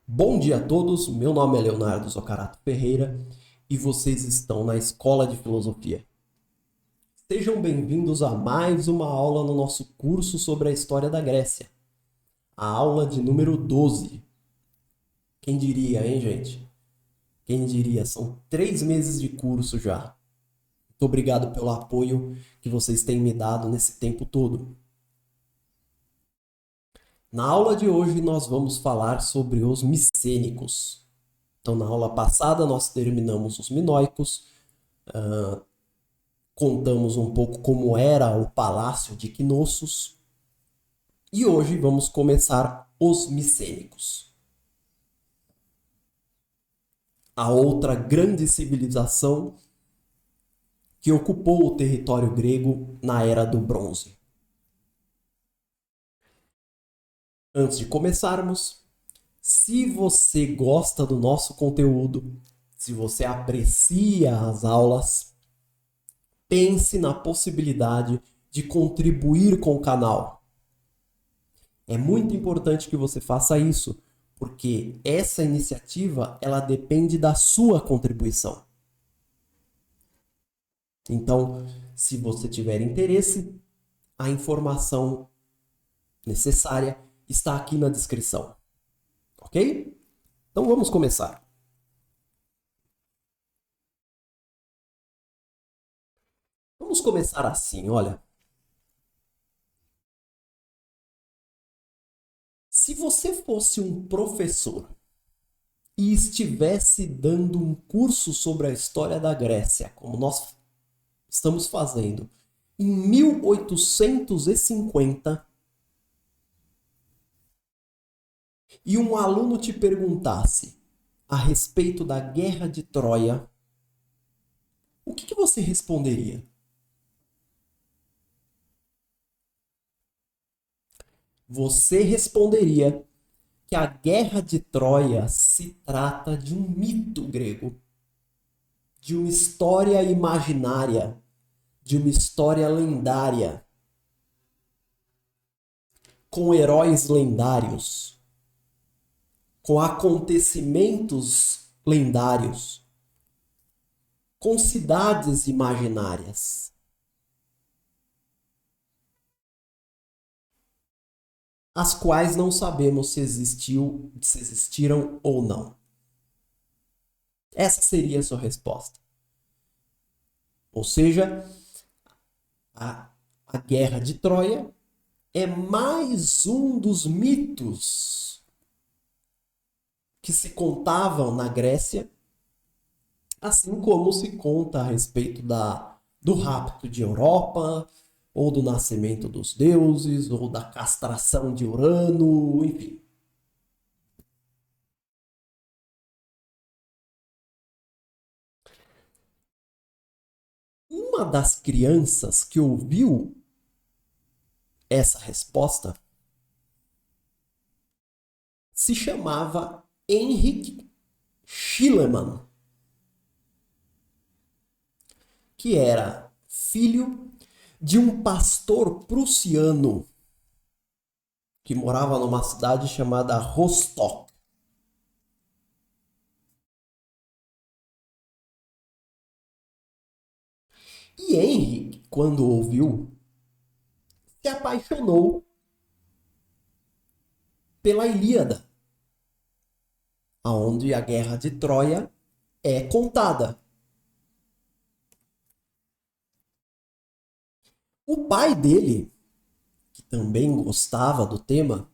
Bom dia a todos, meu nome é Leonardo Zoccarato Ferreira e vocês estão na Escola de Filosofia. Sejam bem-vindos a mais uma aula no nosso curso sobre a história da Grécia, a aula de número 12. Quem diria, hein, gente? Quem diria? São 3 meses de curso já. Muito obrigado pelo apoio que vocês têm me dado nesse tempo todo. Na aula de hoje nós vamos falar sobre os micênicos. Então, na aula passada nós terminamos os minoicos, contamos um pouco como era o palácio de Knossos e hoje vamos começar os micênicos. A outra grande civilização que ocupou o território grego na Era do Bronze. Antes de começarmos, se você gosta do nosso conteúdo, se você aprecia as aulas, pense na possibilidade de contribuir com o canal. É muito importante que você faça isso, porque essa iniciativa ela depende da sua contribuição. Então, se você tiver interesse, a informação necessária está aqui na descrição. Ok? Então vamos começar. Vamos começar assim, olha. Se você fosse um professor e estivesse dando um curso sobre a história da Grécia, como nós estamos fazendo, em 1850, e um aluno te perguntasse a respeito da Guerra de Troia, o que você responderia? Você responderia que a Guerra de Troia se trata de um mito grego, de uma história imaginária, de uma história lendária, com heróis lendários, com acontecimentos lendários, com cidades imaginárias. As quais não sabemos se existiram ou não. Essa seria a sua resposta. Ou seja, a Guerra de Troia é mais um dos mitos que se contavam na Grécia, assim como se conta a respeito do rapto de Europa, ou do nascimento dos deuses, ou da castração de Urano, enfim. Uma das crianças que ouviu essa resposta se chamava Henrik Schliemann, que era filho de um pastor prussiano que morava numa cidade chamada Rostock. E Henrik, quando ouviu, se apaixonou pela Ilíada, aonde a Guerra de Troia é contada. O pai dele, que também gostava do tema,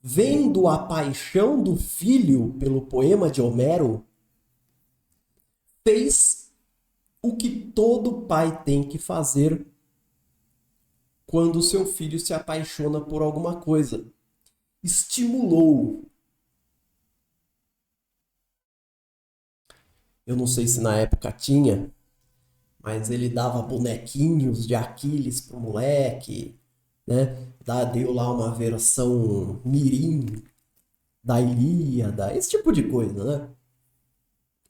vendo a paixão do filho pelo poema de Homero, fez o que todo pai tem que fazer quando seu filho se apaixona por alguma coisa. Estimulou. Eu não sei se na época tinha, mas ele dava bonequinhos de Aquiles pro moleque, né? Deu lá uma versão mirim da Ilíada, esse tipo de coisa, né?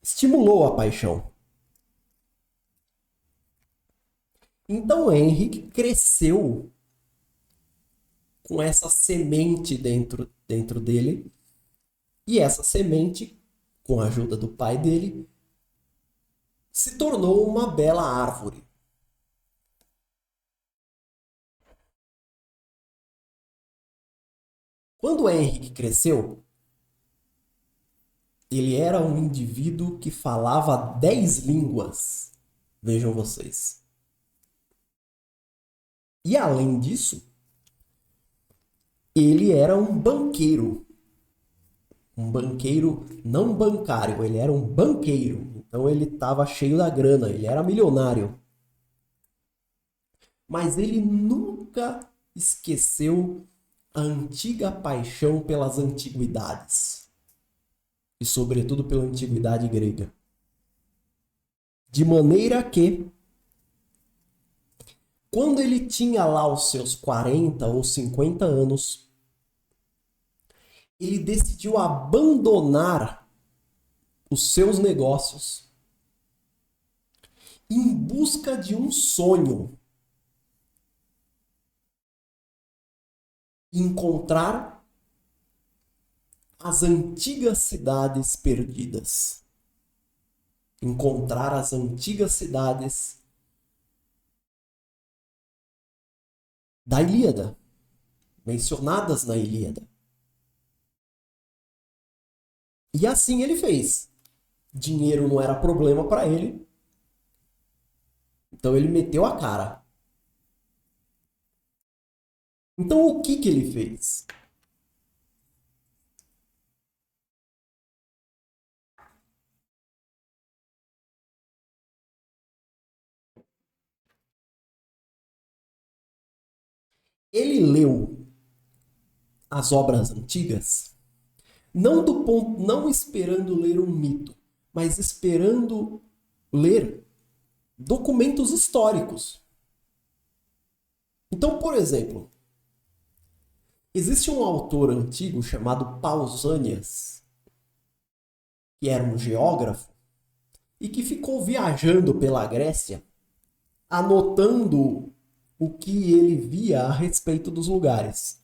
Estimulou a paixão. Então Henrique cresceu com essa semente dentro dele E essa semente, com a ajuda do pai dele, se tornou uma bela árvore. Quando Henrique cresceu, ele era um indivíduo que falava 10 línguas. Vejam vocês. E além disso, ele era um banqueiro. Um banqueiro não bancário, ele era um banqueiro. Então ele estava cheio da grana, ele era milionário. Mas ele nunca esqueceu a antiga paixão pelas antiguidades. E sobretudo pela antiguidade grega. De maneira que, quando ele tinha lá os seus 40 ou 50 anos, ele decidiu abandonar os seus negócios em busca de um sonho. Encontrar as antigas cidades perdidas. Encontrar as antigas cidades da Ilíada, mencionadas na Ilíada. E assim ele fez. Dinheiro não era problema para ele. Então ele meteu a cara. Então o que ele fez? Ele leu as obras antigas, não esperando ler um mito, mas esperando ler documentos históricos. Então, por exemplo, existe um autor antigo chamado Pausanias, que era um geógrafo e que ficou viajando pela Grécia, anotando o que ele via a respeito dos lugares.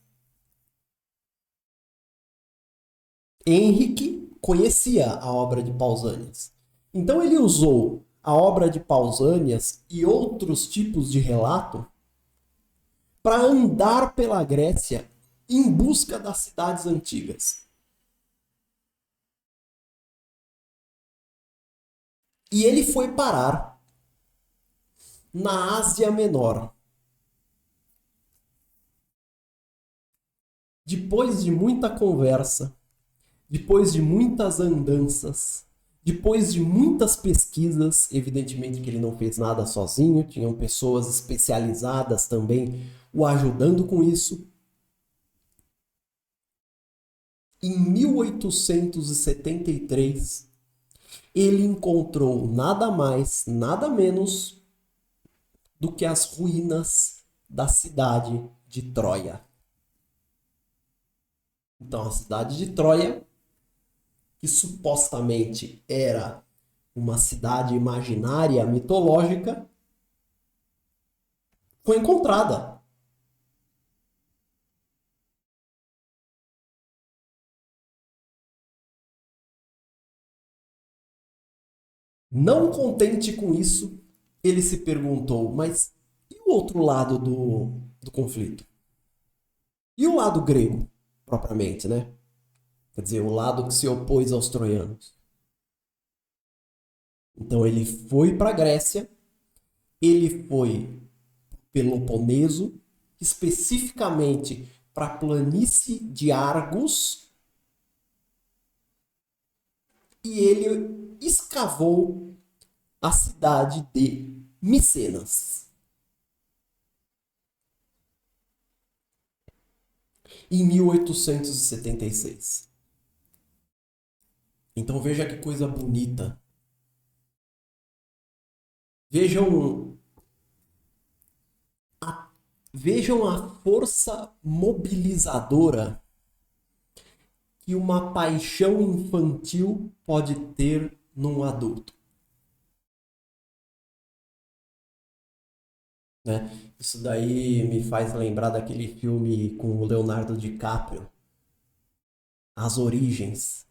Henrique conhecia a obra de Pausanias. Então ele usou a obra de Pausanias e outros tipos de relato para andar pela Grécia em busca das cidades antigas. E ele foi parar na Ásia Menor. Depois de muita conversa, depois de muitas andanças, depois de muitas pesquisas, evidentemente que ele não fez nada sozinho, tinham pessoas especializadas também o ajudando com isso. Em 1873, ele encontrou nada mais, nada menos do que as ruínas da cidade de Troia. Então, a cidade de Troia, que supostamente era uma cidade imaginária, mitológica, foi encontrada. Não contente com isso, ele se perguntou, mas e o outro lado do conflito? E o lado grego, propriamente, né? Quer dizer, o lado que se opôs aos troianos. Então ele foi para a Grécia, ele foi Peloponeso, especificamente para a planície de Argos, e ele escavou a cidade de Micenas. Em 1876. Então veja que coisa bonita. Vejam vejam a força mobilizadora que uma paixão infantil pode ter num adulto. Né? Isso daí me faz lembrar daquele filme com o Leonardo DiCaprio, As Origens.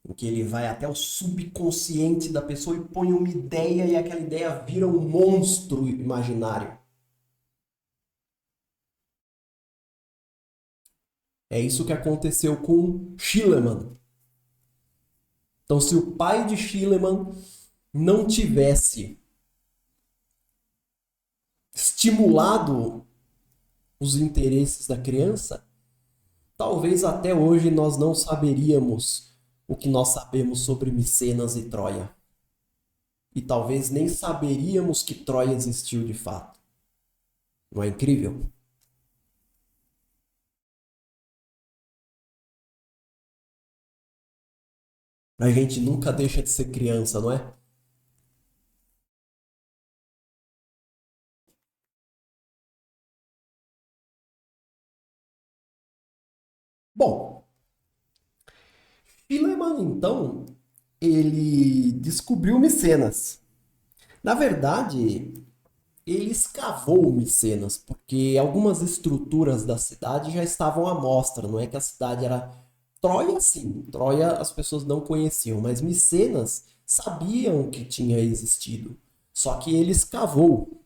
em que ele vai até o subconsciente da pessoa e põe uma ideia e aquela ideia vira um monstro imaginário. É isso que aconteceu com Schliemann. Então, se o pai de Schliemann não tivesse estimulado os interesses da criança, talvez até hoje nós não saberíamos o que nós sabemos sobre Micenas e Troia. E talvez nem saberíamos que Troia existiu de fato. Não é incrível? A gente nunca deixa de ser criança, não é? Bom, Schliemann, então, ele descobriu Micenas. Na verdade, ele escavou Micenas, porque algumas estruturas da cidade já estavam à mostra. Não é que a cidade era Troia, sim. Troia as pessoas não conheciam, mas Micenas sabiam que tinha existido. Só que ele escavou.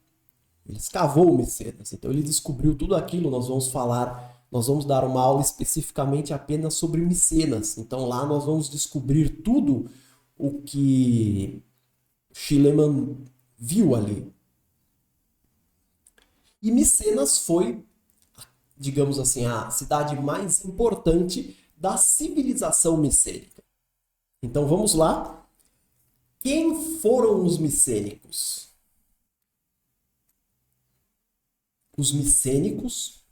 Ele escavou Micenas. Então ele descobriu tudo aquilo. Nós vamos dar uma aula especificamente apenas sobre Micenas. Então lá nós vamos descobrir tudo o que Schliemann viu ali. E Micenas foi, digamos assim, a cidade mais importante da civilização micênica. Então vamos lá. Quem foram os micênicos? Os micênicos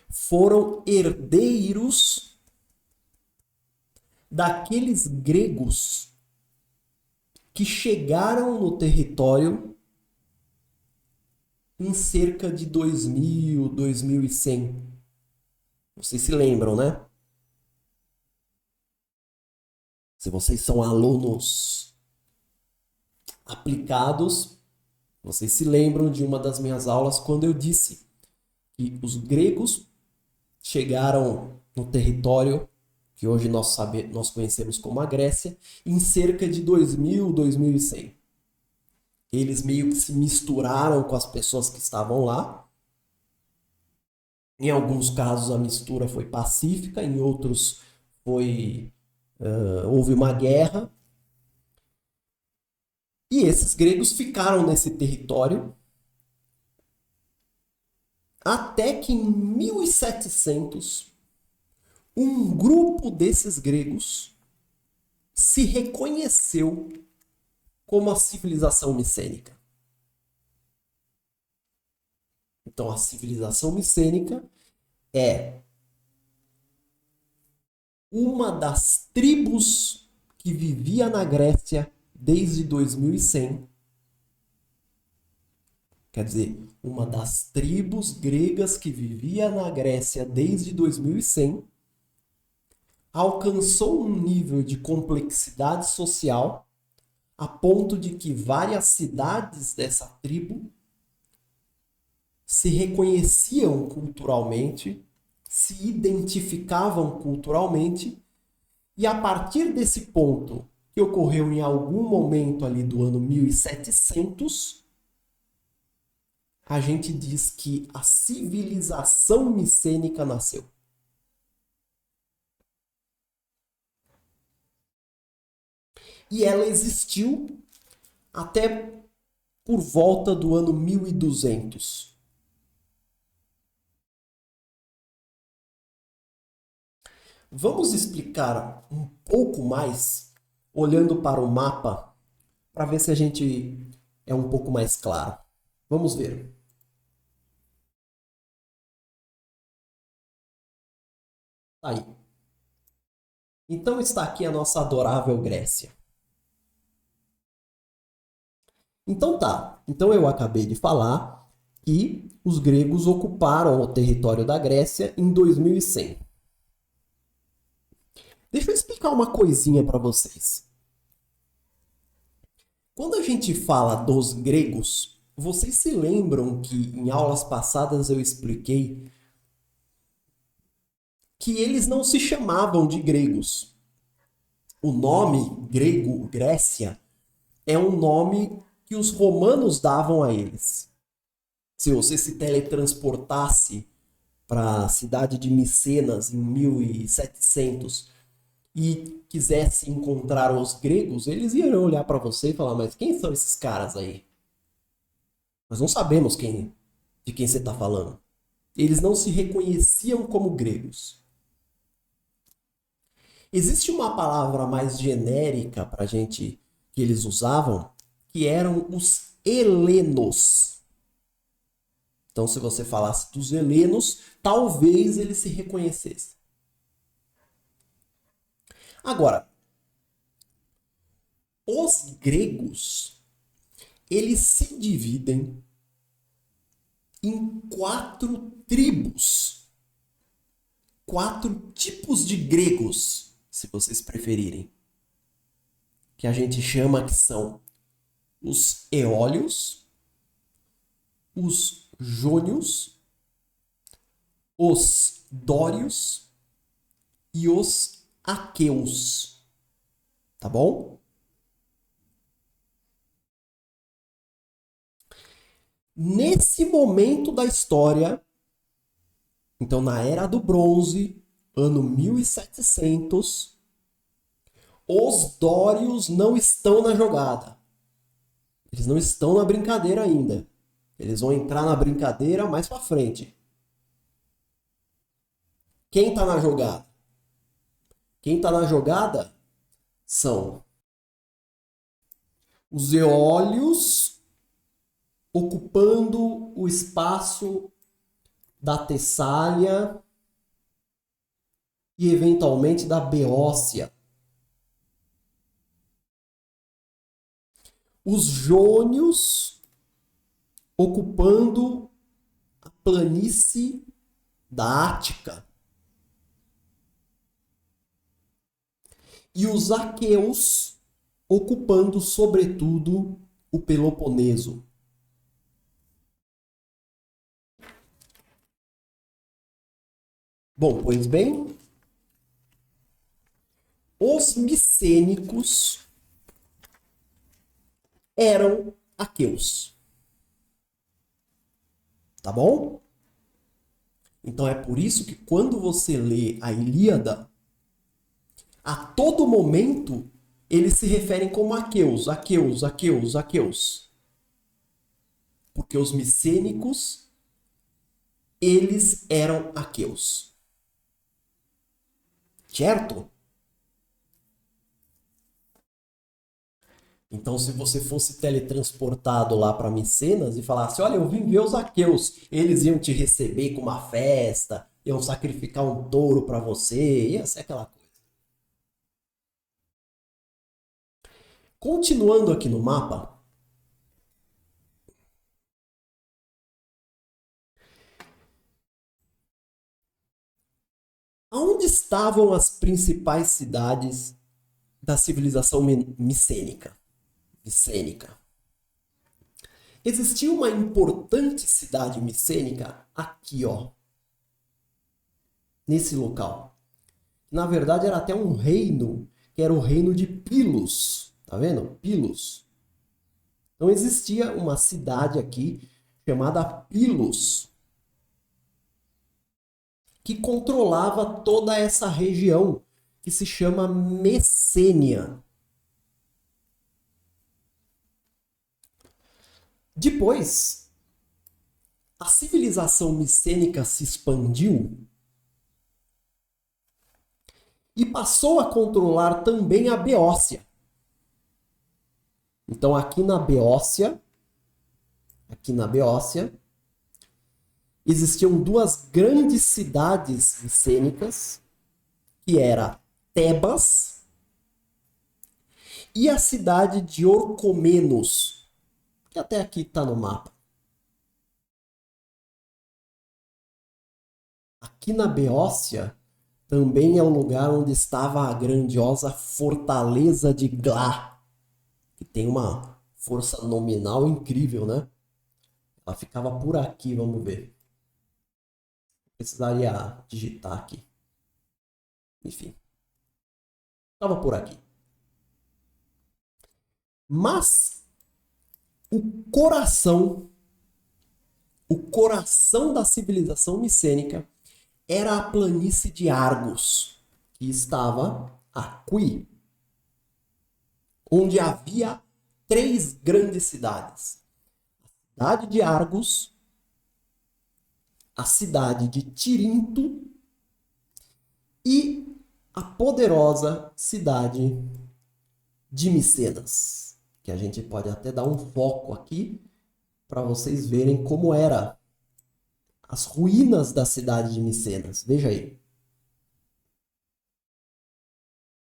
foram herdeiros daqueles gregos que chegaram no território em cerca de 2000, 2100. Vocês se lembram, né? Se vocês são alunos aplicados, vocês se lembram de uma das minhas aulas quando eu disse que os gregos chegaram no território que hoje nós conhecemos como a Grécia em cerca de 2000, 2100. Eles meio que se misturaram com as pessoas que estavam lá. Em alguns casos a mistura foi pacífica, em outros houve uma guerra. E esses gregos ficaram nesse território até que em 1700 um grupo desses gregos se reconheceu como a civilização micênica. Então, a civilização micênica é uma das tribos que vivia na Grécia desde 2100. Quer dizer, uma das tribos gregas que vivia na Grécia desde 2100 alcançou um nível de complexidade social a ponto de que várias cidades dessa tribo se reconheciam culturalmente, se identificavam culturalmente, e a partir desse ponto, que ocorreu em algum momento ali do ano 1700, a gente diz que a civilização micênica nasceu. E ela existiu até por volta do ano 1200. Vamos explicar um pouco mais, olhando para o mapa, para ver se a gente é um pouco mais claro. Vamos ver. Aí. Então está aqui a nossa adorável Grécia. Então tá. Então eu acabei de falar que os gregos ocuparam o território da Grécia em 2100. Deixa eu explicar uma coisinha para vocês. Quando a gente fala dos gregos, vocês se lembram que em aulas passadas eu expliquei que eles não se chamavam de gregos. O nome grego, Grécia, é um nome que os romanos davam a eles. Se você se teletransportasse para a cidade de Micenas em 1700 e quisesse encontrar os gregos, eles iam olhar para você e falar: mas quem são esses caras aí? Nós não sabemos de quem você está falando. Eles não se reconheciam como gregos. Existe uma palavra mais genérica para a gente que eles usavam, que eram os helenos. Então, se você falasse dos helenos, talvez eles se reconhecessem. Agora, os gregos, eles se dividem em 4 tribos. 4 tipos de gregos, se vocês preferirem. Que a gente chama que são os eólios, os jônios, os dórios e os aqueus. Tá bom? Nesse momento da história, então na Era do Bronze, ano 1700, os dórios não estão na jogada. Eles não estão na brincadeira ainda. Eles vão entrar na brincadeira mais pra frente. Quem tá na jogada? Quem tá na jogada são os eólios ocupando o espaço da Tessália e eventualmente da Beócia. Os jônios ocupando a planície da Ática. E os aqueus ocupando, sobretudo, o Peloponeso. Bom, pois bem, os micênicos eram aqueus. Tá bom? Então é por isso que quando você lê a Ilíada, a todo momento eles se referem como aqueus, aqueus, aqueus, aqueus. Porque os micênicos, eles eram aqueus. Certo? Então, se você fosse teletransportado lá para Micenas e falasse: olha, eu vim ver os aqueus, eles iam te receber com uma festa, iam sacrificar um touro para você, ia ser aquela coisa. Continuando aqui no mapa, aonde estavam as principais cidades da civilização micênica? Existia uma importante cidade micênica aqui, ó, nesse local. Na verdade, era até um reino, que era o reino de Pilos. Tá vendo? Pilos. Então existia uma cidade aqui chamada Pilos, que controlava toda essa região, que se chama Messênia. Depois, a civilização micênica se expandiu e passou a controlar também a Beócia. Então, aqui na Beócia, existiam 2 grandes cidades micênicas, que era Tebas e a cidade de Orcomenos, que até aqui está no mapa. Aqui na Beócia também é o lugar onde estava a grandiosa fortaleza de Glá, que tem uma força nominal incrível, né? Ela ficava por aqui, vamos ver. Precisaria digitar aqui. Enfim. Estava por aqui. Mas o coração, o coração da civilização micênica era a planície de Argos, que estava aqui, onde havia três grandes cidades: a cidade de Argos, a cidade de Tirinto e a poderosa cidade de Micenas, que a gente pode até dar um foco aqui para vocês verem como era as ruínas da cidade de Micenas. Veja aí.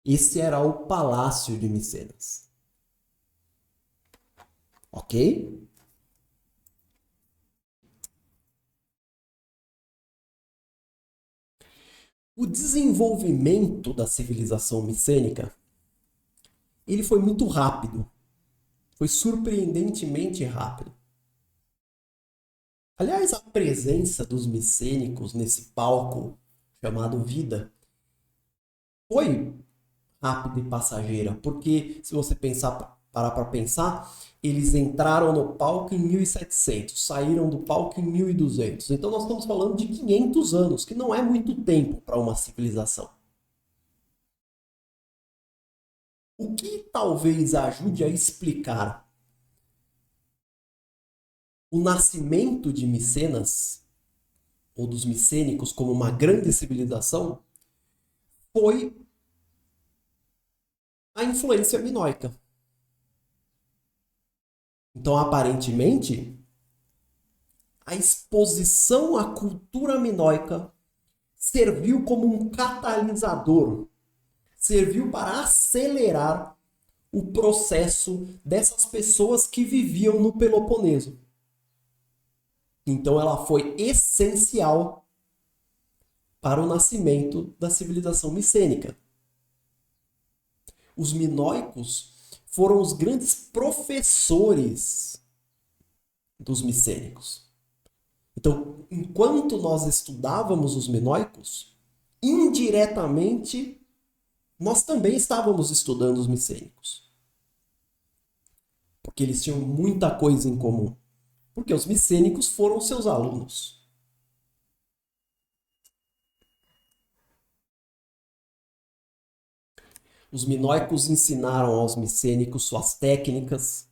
Esse era o palácio de Micenas. Ok? O desenvolvimento da civilização micênica, ele foi muito rápido. Foi surpreendentemente rápido. Aliás, a presença dos micênicos nesse palco chamado vida foi rápida e passageira, porque se você parar para pensar, eles entraram no palco em 1700, saíram do palco em 1200. Então nós estamos falando de 500 anos, que não é muito tempo para uma civilização. O que talvez ajude a explicar o nascimento de Micenas, ou dos micênicos como uma grande civilização, foi a influência minoica. Então, aparentemente, a exposição à cultura minoica serviu como um catalisador, serviu para acelerar o processo dessas pessoas que viviam no Peloponeso. Então, ela foi essencial para o nascimento da civilização micênica. Os minoicos foram os grandes professores dos micênicos. Então, enquanto nós estudávamos os minoicos, indiretamente nós também estávamos estudando os micênicos. Porque eles tinham muita coisa em comum. Porque os micênicos foram seus alunos. Os minoicos ensinaram aos micênicos suas técnicas,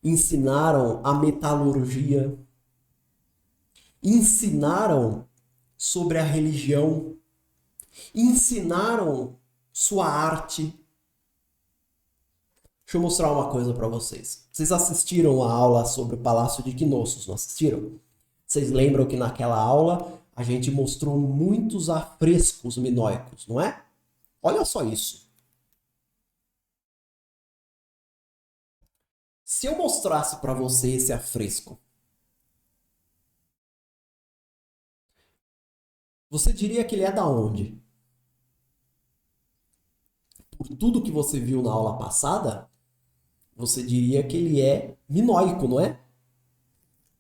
ensinaram a metalurgia, ensinaram sobre a religião, ensinaram sua arte. Deixa eu mostrar uma coisa para vocês. Vocês assistiram a aula sobre o Palácio de Knossos, não assistiram? Vocês lembram que naquela aula a gente mostrou muitos afrescos minoicos, não é? Olha só isso. Se eu mostrasse para você esse afresco, você diria que ele é da onde? Por tudo que você viu na aula passada, você diria que ele é minoico, não é?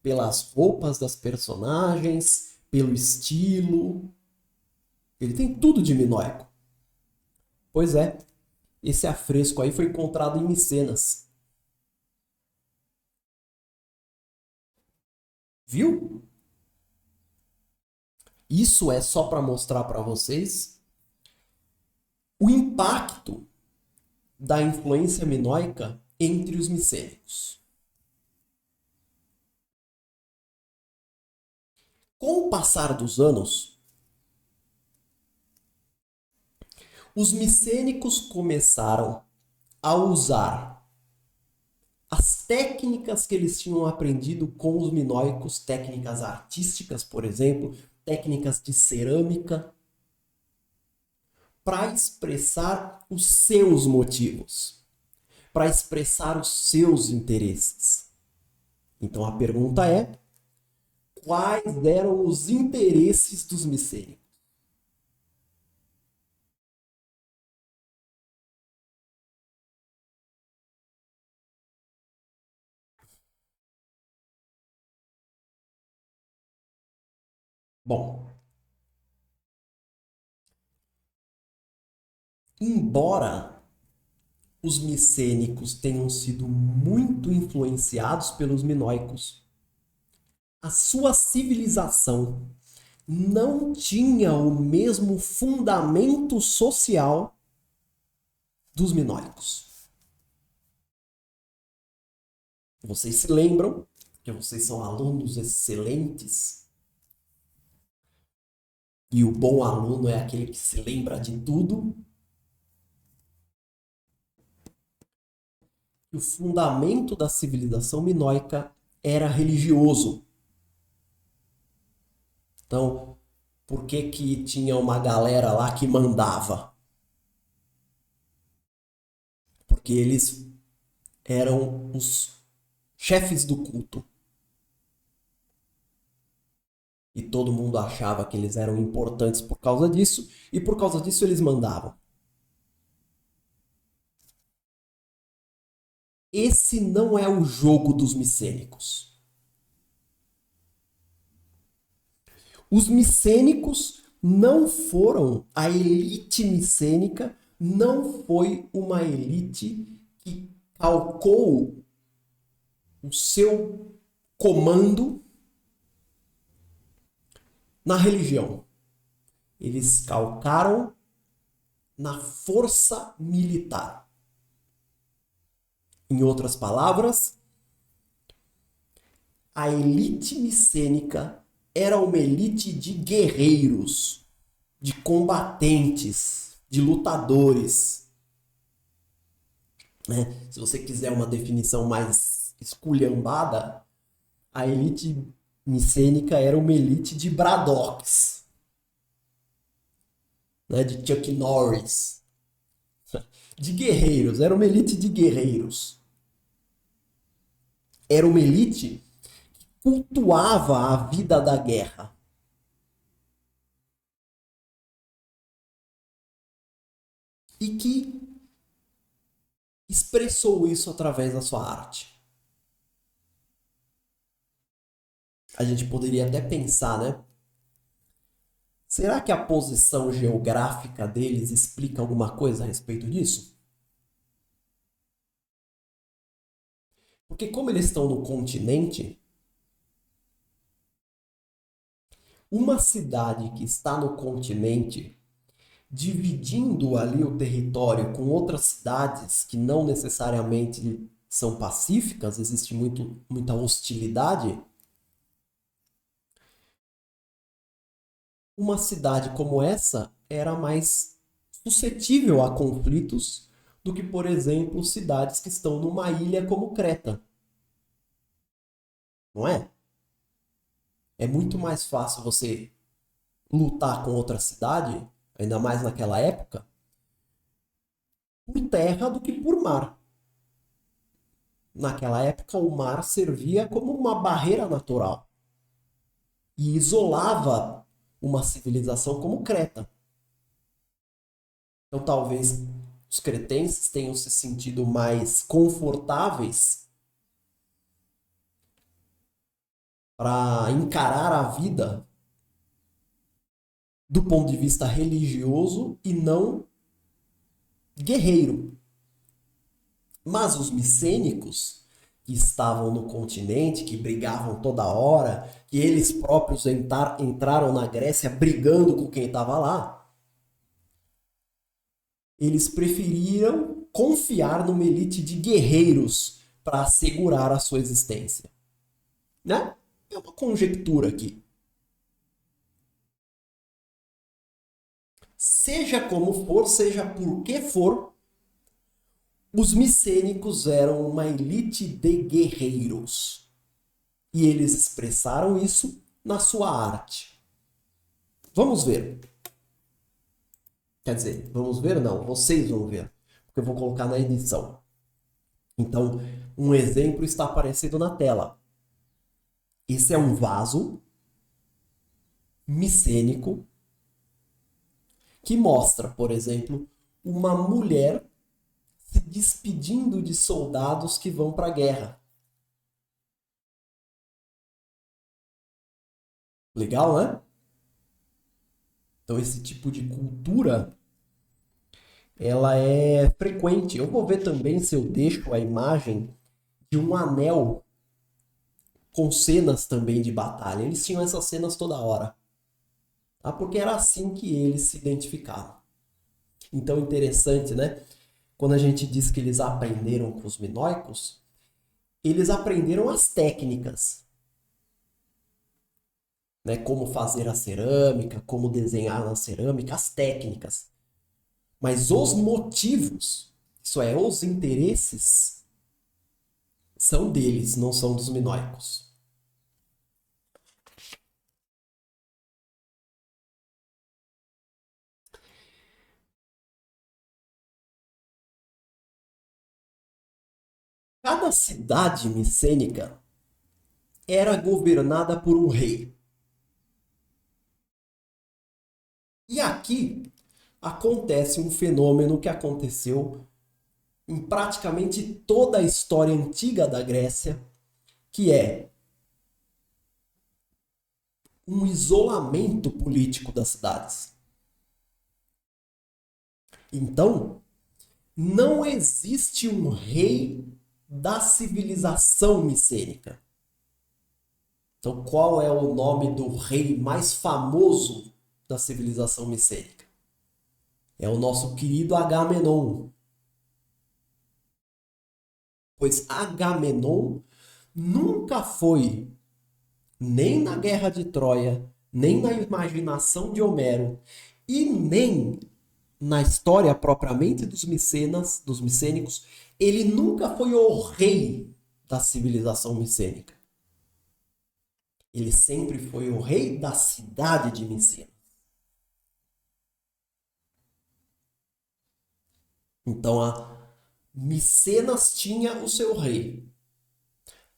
Pelas roupas das personagens, pelo estilo. Ele tem tudo de minoico. Pois é, esse afresco aí foi encontrado em Micenas. Viu? Isso é só para mostrar para vocês o impacto da influência minoica entre os micênicos. Com o passar dos anos, os micênicos começaram a usar as técnicas que eles tinham aprendido com os minoicos, técnicas artísticas, por exemplo, técnicas de cerâmica, para expressar os seus motivos, para expressar os seus interesses. Então a pergunta é: quais eram os interesses dos micênicos? Bom, embora os micênicos tenham sido muito influenciados pelos minoicos, a sua civilização não tinha o mesmo fundamento social dos minoicos. Vocês se lembram que vocês são alunos excelentes? E o bom aluno é aquele que se lembra de tudo. O fundamento da civilização minoica era religioso. Então, por que que tinha uma galera lá que mandava? Porque eles eram os chefes do culto. E todo mundo achava que eles eram importantes por causa disso, e por causa disso eles mandavam. Esse não é o jogo dos micênicos. Os micênicos não foram, a elite micênica não foi uma elite que calcou o seu comando na religião. Eles calcaram na força militar. Em outras palavras, a elite micênica era uma elite de guerreiros, de combatentes, de lutadores. Né? Se você quiser uma definição mais esculhambada, a elite micênica era uma elite de Braddocks, né? De Chuck Norris, de guerreiros, era uma elite de guerreiros. Era uma elite que cultuava a vida da guerra. E que expressou isso através da sua arte. A gente poderia até pensar, né? Será que a posição geográfica deles explica alguma coisa a respeito disso? Porque como eles estão no continente, uma cidade que está no continente, dividindo ali o território com outras cidades que não necessariamente são pacíficas, existe muita hostilidade. Uma cidade como essa era mais suscetível a conflitos do que, por exemplo, cidades que estão numa ilha como Creta. Não é? É muito mais fácil você lutar com outra cidade, ainda mais naquela época, por terra do que por mar. Naquela época, o mar servia como uma barreira natural e isolava uma civilização como Creta. Então, talvez os cretenses tenham se sentido mais confortáveis para encarar a vida do ponto de vista religioso e não guerreiro. Mas os micênicos, que estavam no continente, que brigavam toda hora, que eles próprios entraram na Grécia brigando com quem estava lá, eles preferiram confiar numa elite de guerreiros para assegurar a sua existência. Né? É uma conjectura aqui. Seja como for, seja por que for, os micênicos eram uma elite de guerreiros. E eles expressaram isso na sua arte. Vamos ver. Quer dizer, vamos ver? Não, vocês vão ver. Porque eu vou colocar na edição. Então, um exemplo está aparecendo na tela. Esse é um vaso micênico que mostra, por exemplo, uma mulher se despedindo de soldados que vão para a guerra. Legal, né? Então, esse tipo de cultura ela é frequente. Eu vou ver também se eu deixo a imagem de um anel com cenas também de batalha. Eles tinham essas cenas toda hora, tá? Porque era assim que eles se identificavam. Então, interessante, né? Quando a gente diz que eles aprenderam com os minoicos, eles aprenderam as técnicas, né? Como fazer a cerâmica, como desenhar na cerâmica, as técnicas. Mas os motivos, isso é, os interesses, são deles, não são dos minoicos. Cada cidade micênica era governada por um rei. E aqui acontece um fenômeno que aconteceu em praticamente toda a história antiga da Grécia, que é um isolamento político das cidades. Então, não existe um rei da civilização micênica. Então, qual é o nome do rei mais famoso da civilização micênica? É o nosso querido Agamenon. Pois Agamenon nunca foi, nem na Guerra de Troia, nem na imaginação de Homero, e nem na história propriamente dos micênicos, ele nunca foi o rei da civilização micênica. Ele sempre foi o rei da cidade de Micena. Então, a Micenas tinha o seu rei.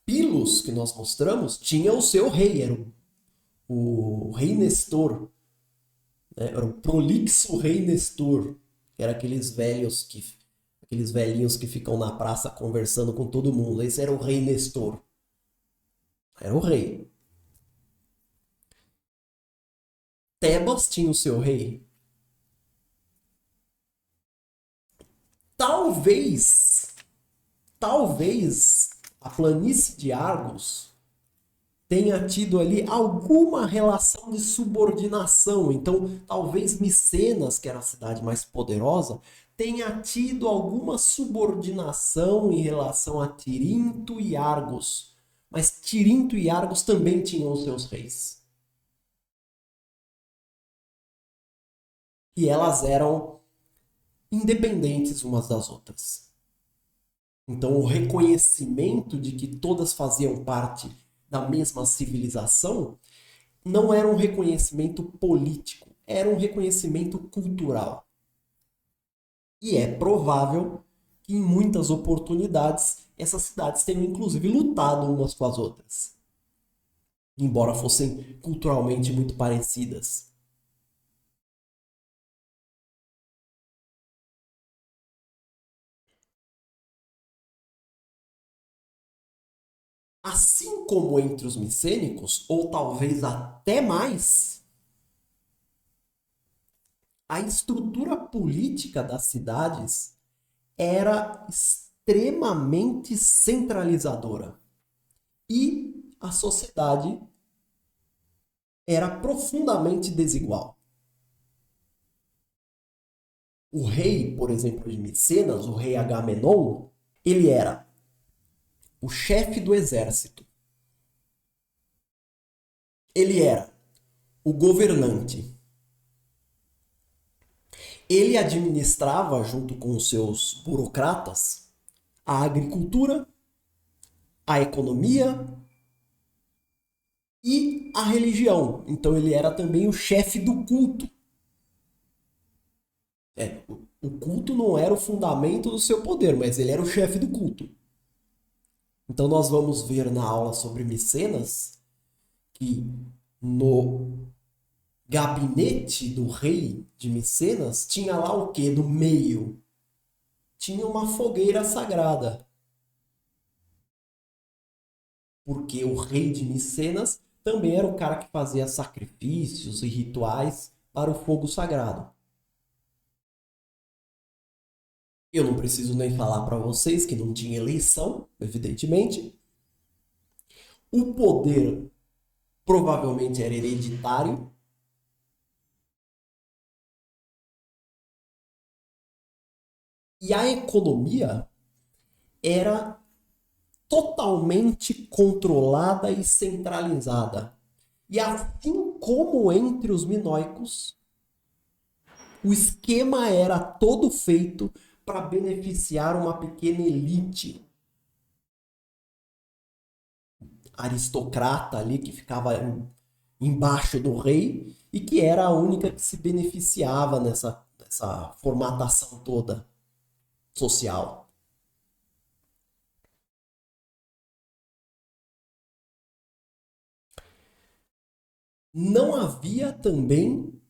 Pilos, que nós mostramos, tinha o seu rei, era o rei Nestor, né? Era o prolixo rei Nestor, que era aqueles velhinhos que ficam na praça conversando com todo mundo. Esse era o rei Nestor. Era o rei. Tebas tinha o seu rei. Talvez, talvez a planície de Argos tenha tido ali alguma relação de subordinação. Então, talvez Micenas, que era a cidade mais poderosa, tenha tido alguma subordinação em relação a Tirinto e Argos. Mas Tirinto e Argos também tinham os seus reis. E elas eram independentes umas das outras. Então, o reconhecimento de que todas faziam parte da mesma civilização não era um reconhecimento político, era um reconhecimento cultural. E é provável que em muitas oportunidades essas cidades tenham inclusive lutado umas com as outras, embora fossem culturalmente muito parecidas. Assim como entre os micênicos, ou talvez até mais, a estrutura política das cidades era extremamente centralizadora e a sociedade era profundamente desigual. O rei, por exemplo, de Micenas, o rei Agamenon, ele era o chefe do exército. Ele era o governante. Ele administrava, junto com os seus burocratas, a agricultura, a economia e a religião. Então ele era também o chefe do culto. O culto não era o fundamento do seu poder, mas ele era o chefe do culto. Então nós vamos ver na aula sobre Micenas que no gabinete do rei de Micenas tinha lá o que no meio? Tinha uma fogueira sagrada. Porque o rei de Micenas também era o cara que fazia sacrifícios e rituais para o fogo sagrado. Eu não preciso nem falar para vocês que não tinha eleição, evidentemente. O poder provavelmente era hereditário. E a economia era totalmente controlada e centralizada. E assim como entre os minoicos, o esquema era todo feito para beneficiar uma pequena elite aristocrata ali que ficava embaixo do rei e que era a única que se beneficiava nessa formatação toda social. Não havia também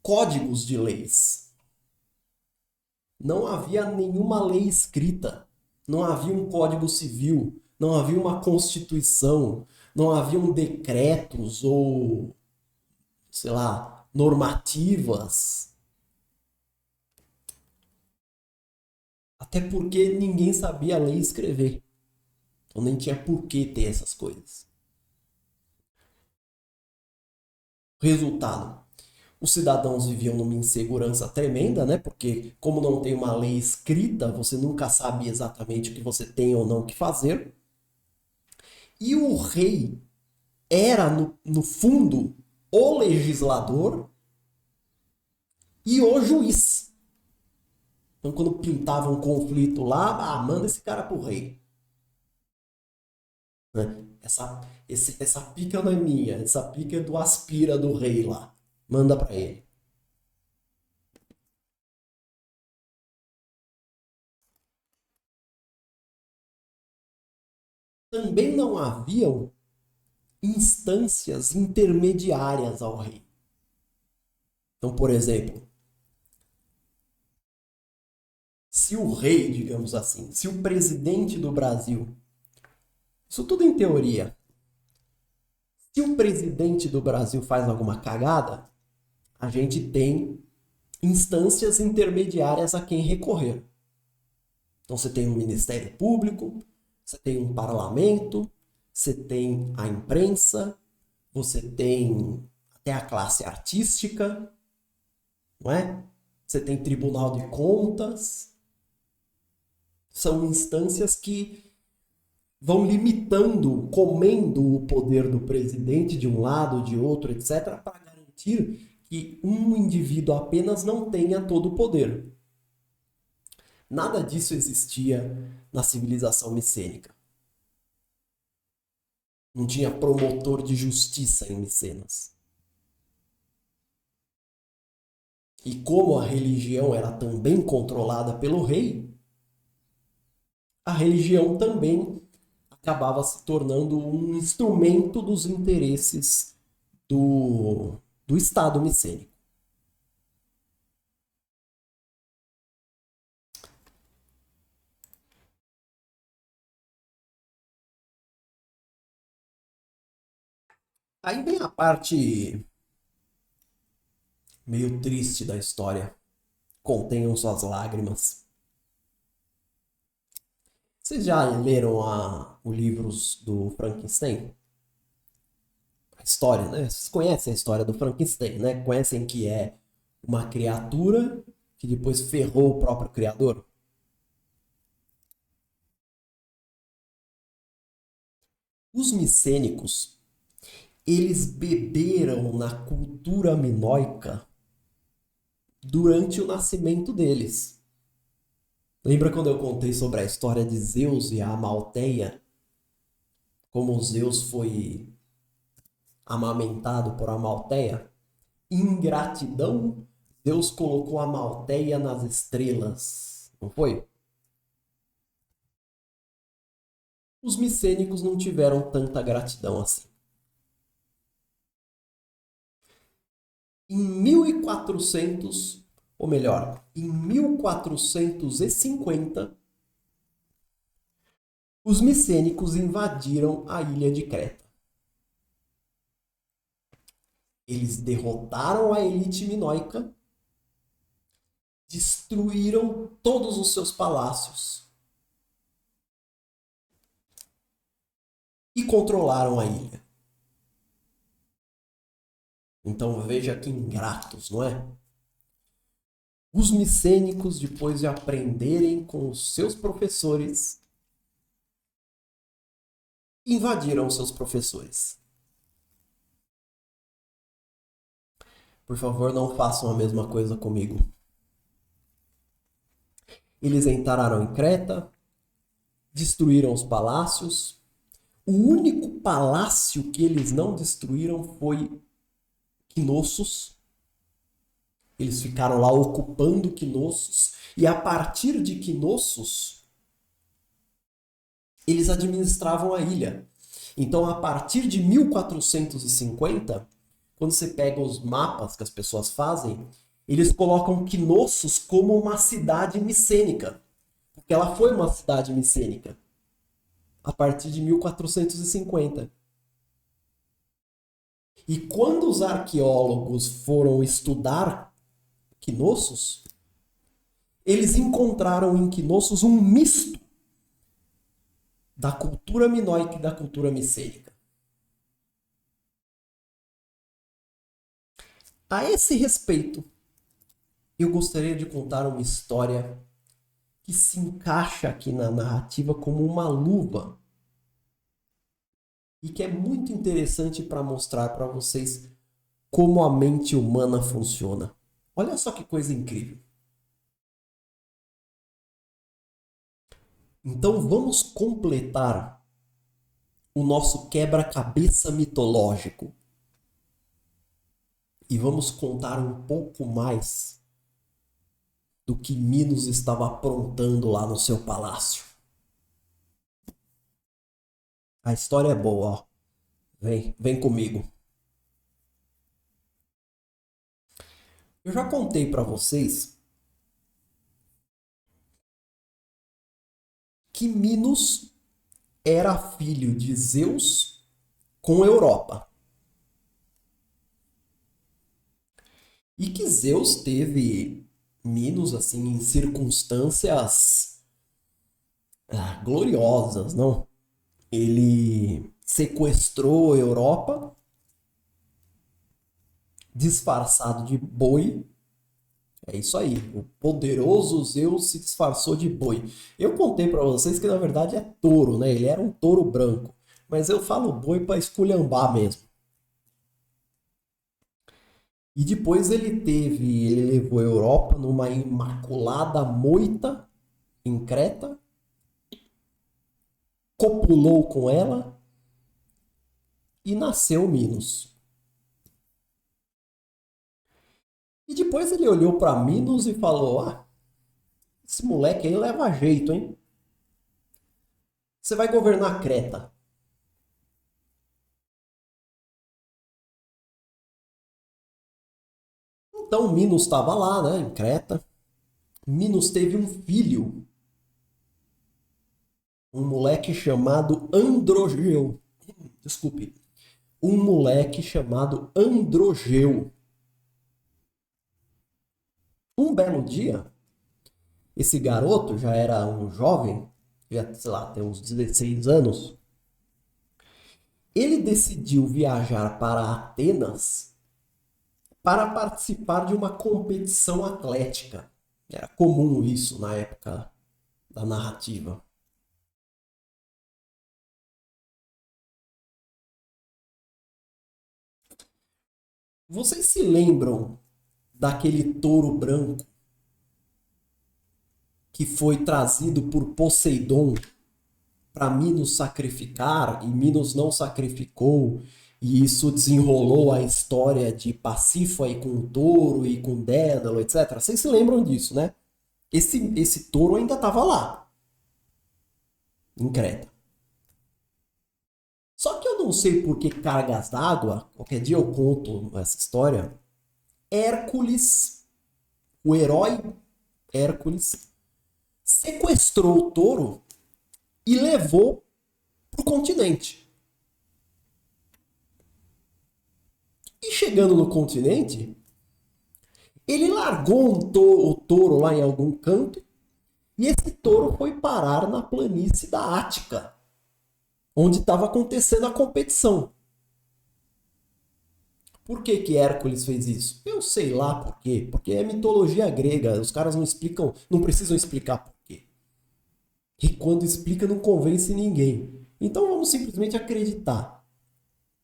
códigos de leis. Não havia nenhuma lei escrita. Não havia um código civil. Não havia uma constituição. Não haviam decretos ou, sei lá, normativas. Até porque ninguém sabia ler e escrever. Então nem tinha por que ter essas coisas. Resultado: os cidadãos viviam numa insegurança tremenda, né? Porque, como não tem uma lei escrita, você nunca sabe exatamente o que você tem ou não que fazer. E o rei era, no fundo, o legislador e o juiz. Então, quando pintava um conflito lá, manda esse cara pro rei. Né? Essa pica não é minha, essa pica é do aspira do rei lá. Manda para ele. Também não haviam instâncias intermediárias ao rei. Então, por exemplo, se o rei, digamos assim, se o presidente do Brasil, isso tudo em teoria, se o presidente do Brasil faz alguma cagada, a gente tem instâncias intermediárias a quem recorrer. Então você tem um Ministério Público, você tem um parlamento, você tem a imprensa, você tem até a classe artística, não é? Você tem Tribunal de Contas. São instâncias que vão limitando, comendo o poder do presidente de um lado, de outro, etc., para garantir que um indivíduo apenas não tenha todo o poder. Nada disso existia na civilização micênica. Não tinha promotor de justiça em Micenas. E como a religião era também controlada pelo rei, a religião também acabava se tornando um instrumento dos interesses do Estado micênico. Aí vem a parte meio triste da história. Contenham suas lágrimas. Vocês já leram os livros do Frankenstein? A história, né? Vocês conhecem a história do Frankenstein, né? Conhecem que é uma criatura que depois ferrou o próprio criador? Os micênicos, eles beberam na cultura minoica durante o nascimento deles. Lembra quando eu contei sobre a história de Zeus e a Amalteia? Como Zeus foi amamentado por Amalteia? Em gratidão, Deus colocou a Amalteia nas estrelas, não foi? Os micênicos não tiveram tanta gratidão assim. Em 1400, ou melhor, em 1450, os micênicos invadiram a ilha de Creta. Eles derrotaram a elite minoica destruíram todos os seus palácios e controlaram a ilha. Então veja que ingratos, não é? Os micênicos, depois de aprenderem com os seus professores, invadiram seus professores. Por favor, não façam a mesma coisa comigo. Eles entraram em Creta, destruíram os palácios. O único palácio que eles não destruíram foi Knossos. Eles ficaram lá ocupando Knossos. E a partir de Knossos, eles administravam a ilha. Então, a partir de 1450, quando você pega os mapas que as pessoas fazem, eles colocam Knossos como uma cidade micênica. Porque ela foi uma cidade micênica a partir de 1450. E quando os arqueólogos foram estudar Knossos, eles encontraram em Knossos um misto da cultura minoica e da cultura micênica. A esse respeito, eu gostaria de contar uma história que se encaixa aqui na narrativa como uma luva e que é muito interessante para mostrar para vocês como a mente humana funciona. Olha só que coisa incrível. Então vamos completar o nosso quebra-cabeça mitológico e vamos contar um pouco mais do que Minos estava aprontando lá no seu palácio. A história é boa, ó. Vem comigo. Eu já contei para vocês que Minos era filho de Zeus com Europa. E que Zeus teve Minos assim em circunstâncias gloriosas, não? Ele sequestrou a Europa disfarçado de boi. É isso aí, o poderoso Zeus se disfarçou de boi. Eu contei para vocês que na verdade é touro, né? Ele era um touro branco, mas eu falo boi para esculhambar mesmo. E depois ele levou a Europa numa imaculada moita em Creta, copulou com ela e nasceu Minos. E depois ele olhou para Minos e falou: esse moleque aí leva jeito, hein? Você vai governar Creta. Então Minos estava lá, né, em Creta. Minos teve um filho, um moleque chamado Androgeu. Desculpe. Um moleque chamado Androgeu. Um belo dia, esse garoto já era um jovem, já, sei lá, tem uns 16 anos. Ele decidiu viajar para Atenas para participar de uma competição atlética. Era comum isso na época da narrativa. Vocês se lembram daquele touro branco que foi trazido por Poseidon para Minos sacrificar e Minos não sacrificou, e isso desenrolou a história de Pasífae com o touro e com Dédalo, etc. Vocês se lembram disso, né? Esse touro ainda estava lá, em Creta. Só que eu não sei por que cargas d'água, qualquer dia eu conto essa história. Hércules, o herói Hércules, sequestrou o touro e levou para o continente. E chegando no continente, ele largou o touro lá em algum canto, e esse touro foi parar na planície da Ática, onde estava acontecendo a competição. Por que que Hércules fez isso? Eu sei lá por quê. Porque é mitologia grega. Os caras não explicam, não precisam explicar por quê. E quando explica não convence ninguém. Então vamos simplesmente acreditar.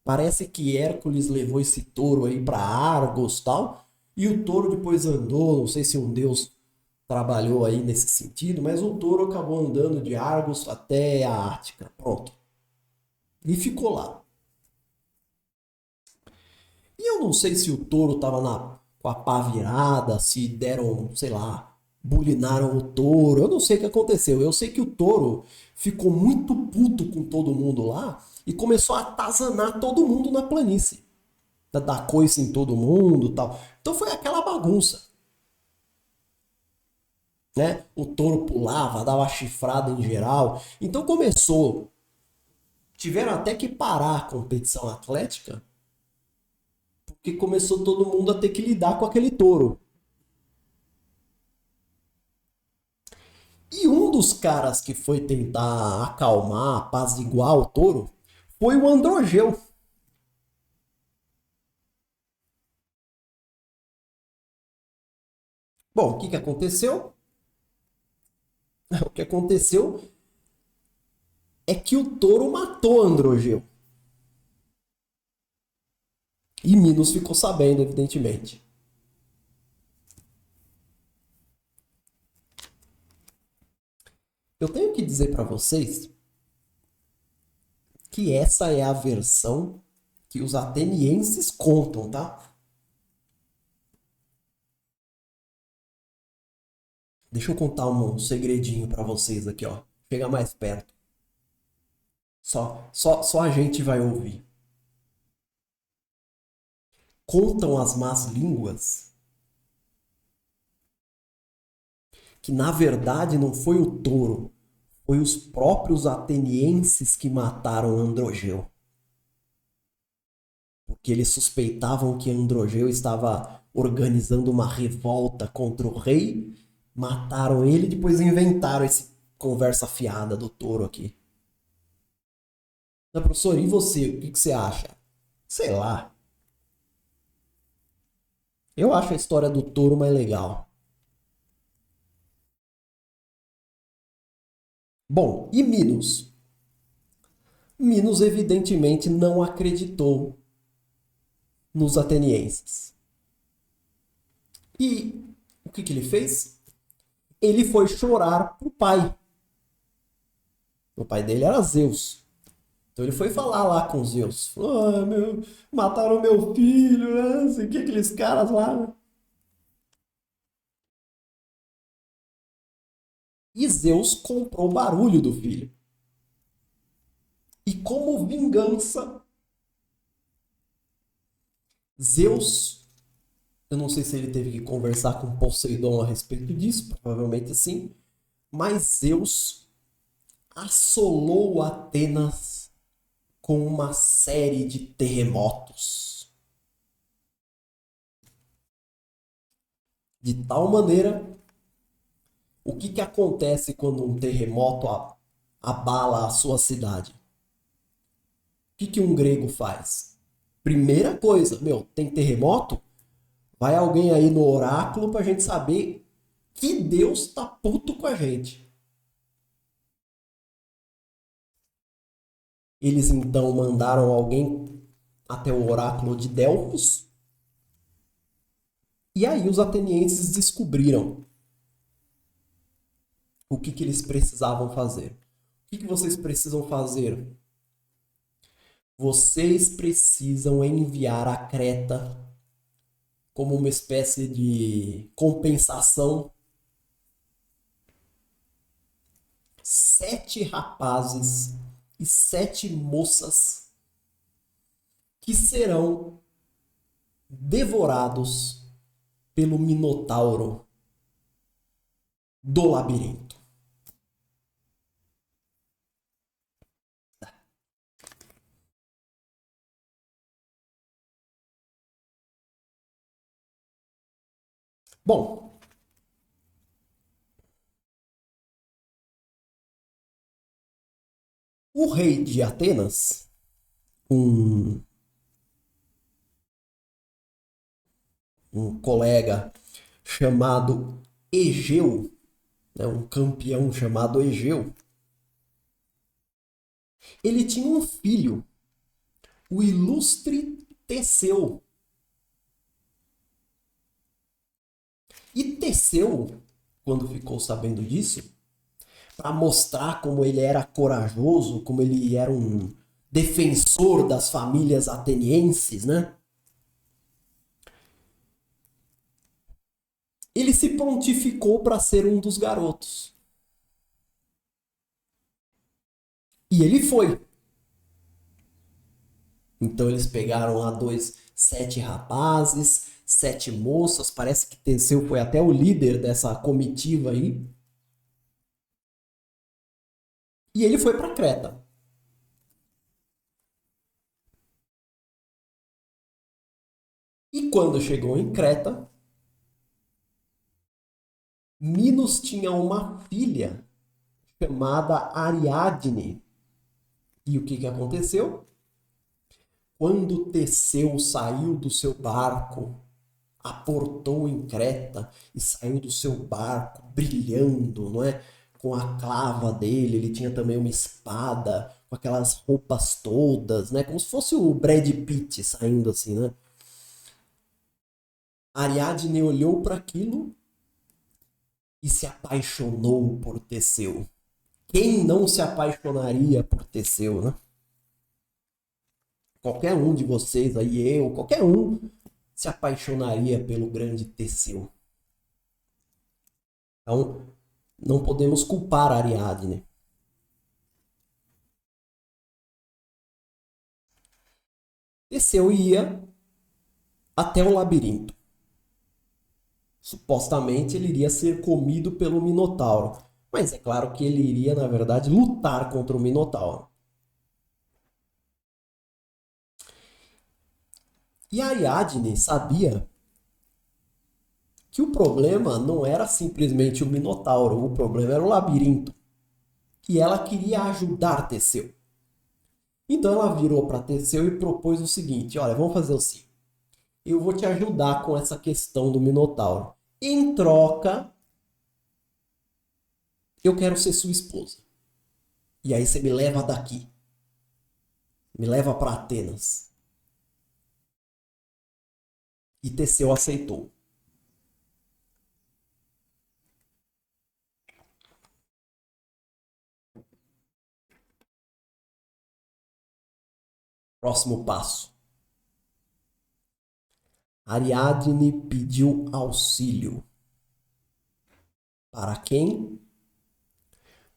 Parece que Hércules levou esse touro aí para Argos, tal, e o touro depois andou, não sei se um deus trabalhou aí nesse sentido, mas o touro acabou andando de Argos até a Ática. Pronto. E ficou lá. E eu não sei se o touro tava com a pá virada, se deram, sei lá, bulinaram o touro. Eu não sei o que aconteceu. Eu sei que o touro ficou muito puto com todo mundo lá e começou a atazanar todo mundo na planície. Dar coice em todo mundo e tal. Então foi aquela bagunça. Né? O touro pulava, dava chifrada em geral. Então começou. Tiveram até que parar a competição atlética porque começou todo mundo a ter que lidar com aquele touro. E um dos caras que foi tentar acalmar, apaziguar o touro foi o Androgeu. Bom, o que, que aconteceu? O que aconteceu é que o touro matou Androgeu. E Minos ficou sabendo, evidentemente. Eu tenho que dizer para vocês que essa é a versão que os atenienses contam, tá? Deixa eu contar um segredinho para vocês aqui, ó. Chega mais perto. Só a gente vai ouvir. Contam as más línguas que na verdade não foi o touro, foi os próprios atenienses que mataram Androgeu. Porque eles suspeitavam que Androgeu estava organizando uma revolta contra o rei, mataram ele e depois inventaram esse conversa fiada do touro aqui. Então, professor, e você? O que, que você acha? Sei lá. Eu acho a história do touro mais legal. Bom, e Minos? Minos evidentemente não acreditou nos atenienses. E o que, que ele fez? Ele foi chorar pro pai. O pai dele era Zeus. Então ele foi falar lá com Zeus. Falou, ah, mataram meu filho, né? Sei que aqueles caras lá. E Zeus comprou barulho do filho. E como vingança, Zeus, eu não sei se ele teve que conversar com Poseidon a respeito disso, provavelmente sim, mas Zeus assolou Atenas com uma série de terremotos. De tal maneira, o que, que acontece quando um terremoto abala a sua cidade? O que, que um grego faz? Primeira coisa, meu, tem terremoto? Vai alguém aí no oráculo pra gente saber que Deus tá puto com a gente. Eles então mandaram alguém até o oráculo de Delfos. E aí os atenienses descobriram o que, que eles precisavam fazer. O que, que vocês precisam fazer? Vocês precisam enviar a Creta como uma espécie de compensação 7 rapazes e 7 moças que serão devorados pelo Minotauro do labirinto. Bom, O rei de Atenas, um, um colega chamado Egeu, né, um campeão chamado Egeu, ele tinha um filho, o ilustre Teseu. E Teseu, quando ficou sabendo disso, para mostrar como ele era corajoso, como ele era um defensor das famílias atenienses, né? Ele se prontificou para ser um dos garotos. E ele foi. Então eles pegaram lá 7 rapazes, 7 moças. Parece que Teseu foi até o líder dessa comitiva aí. E ele foi para Creta. E quando chegou em Creta, Minos tinha uma filha chamada Ariadne. E o que aconteceu? Quando Teseu saiu do seu barco, aportou em Creta e saiu do seu barco brilhando, não é? Com a clava dele, ele tinha também uma espada, com aquelas roupas todas, né? Como se fosse o Brad Pitt saindo assim, né? Ariadne olhou para aquilo e se apaixonou por Teseu. Quem não se apaixonaria por Teseu, né? Qualquer um de vocês aí, eu, qualquer um se apaixonaria pelo grande Teseu. Então, não podemos culpar a Ariadne. Teseu ia até o labirinto. Supostamente ele iria ser comido pelo Minotauro. Mas é claro que ele iria, na verdade, lutar contra o Minotauro. E a Ariadne sabia que o problema não era simplesmente o Minotauro, o problema era o labirinto. E ela queria ajudar Teseu. Então ela virou para Teseu e propôs o seguinte: olha, vamos fazer assim. Eu vou te ajudar com essa questão do Minotauro. Em troca, eu quero ser sua esposa. E aí você me leva daqui. Me leva para Atenas. E Teseu aceitou. Próximo passo. Ariadne pediu auxílio. Para quem?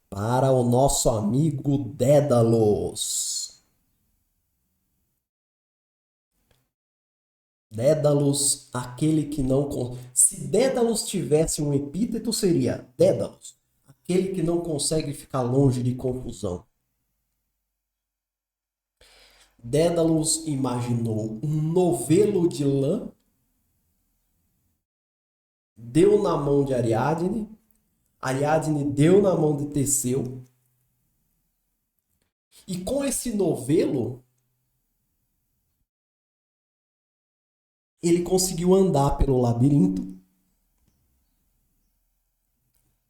Para o nosso amigo Dédalos. Dédalos, aquele que não... Se Dédalos tivesse um epíteto, seria Dédalos, aquele que não consegue ficar longe de confusão. Dédalos imaginou um novelo de lã, deu na mão de Ariadne, Ariadne deu na mão de Teseu, e com esse novelo, ele conseguiu andar pelo labirinto,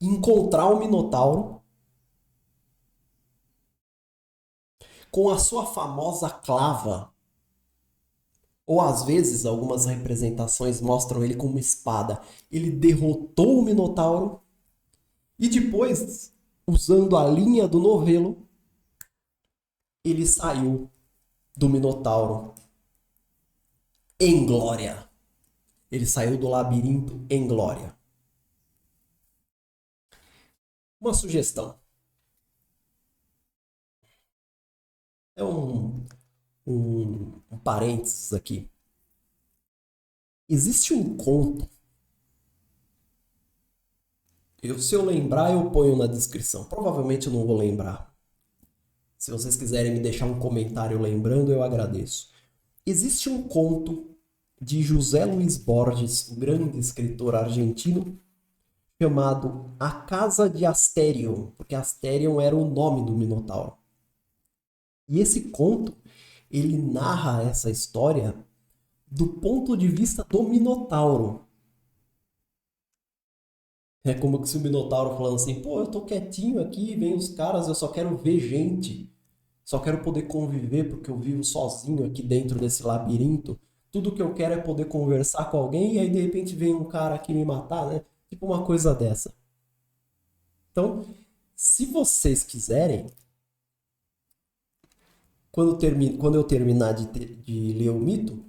encontrar o Minotauro, com a sua famosa clava, ou às vezes algumas representações mostram ele com uma espada. Ele derrotou o Minotauro e depois, usando a linha do novelo, ele saiu do Minotauro em glória. Ele saiu do labirinto em glória. Uma sugestão. É um parênteses aqui. Existe um conto. Se eu lembrar, eu ponho na descrição. Provavelmente eu não vou lembrar. Se vocês quiserem me deixar um comentário lembrando, eu agradeço. Existe um conto de José Luiz Borges, um grande escritor argentino, chamado A Casa de Asterion, porque Asterion era o nome do Minotauro. E esse conto, ele narra essa história do ponto de vista do Minotauro. É como se o Minotauro falando assim, pô, eu tô quietinho aqui, vem os caras, eu só quero ver gente. Só quero poder conviver porque eu vivo sozinho aqui dentro desse labirinto. Tudo que eu quero é poder conversar com alguém e aí de repente vem um cara aqui me matar, né? Tipo uma coisa dessa. Então, se vocês quiserem, quando eu terminar de ler o mito,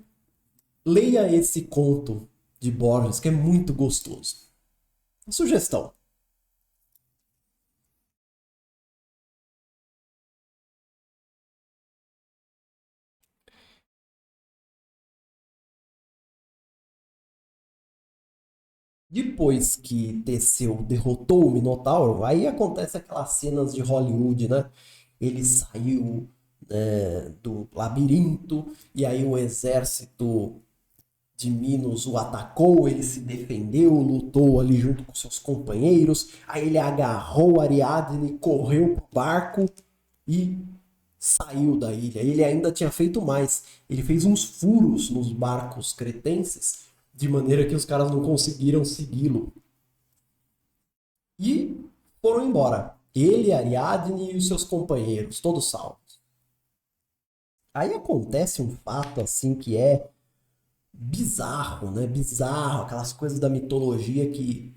leia esse conto de Borges, que é muito gostoso. Sugestão. Depois que Teseu derrotou o Minotauro, aí acontece aquelas cenas de Hollywood, né? Ele saiu, do labirinto e aí o exército de Minos o atacou, ele se defendeu, lutou ali junto com seus companheiros, aí ele agarrou Ariadne, correu pro barco e saiu da ilha. Ele ainda tinha feito mais. Ele fez uns furos nos barcos cretenses, de maneira que os caras não conseguiram segui-lo. E foram embora. Ele, Ariadne e os seus companheiros, todos salvos. Aí acontece um fato assim que é bizarro, né? Bizarro, aquelas coisas da mitologia que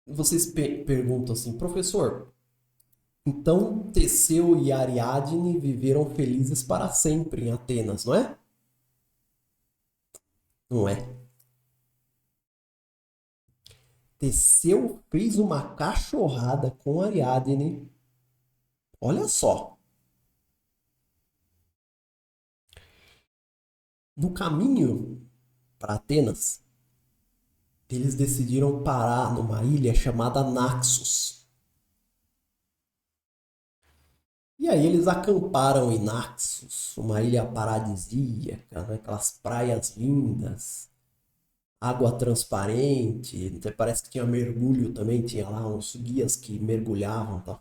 vocês perguntam assim, professor, então Teseu e Ariadne viveram felizes para sempre em Atenas, não é? Não é. Teseu fez uma cachorrada com Ariadne. Olha só. No caminho para Atenas, eles decidiram parar numa ilha chamada Naxos. E aí eles acamparam em Naxos, uma ilha paradisíaca, né? Aquelas praias lindas, água transparente, até parece que tinha mergulho também, tinha lá uns guias que mergulhavam, tá?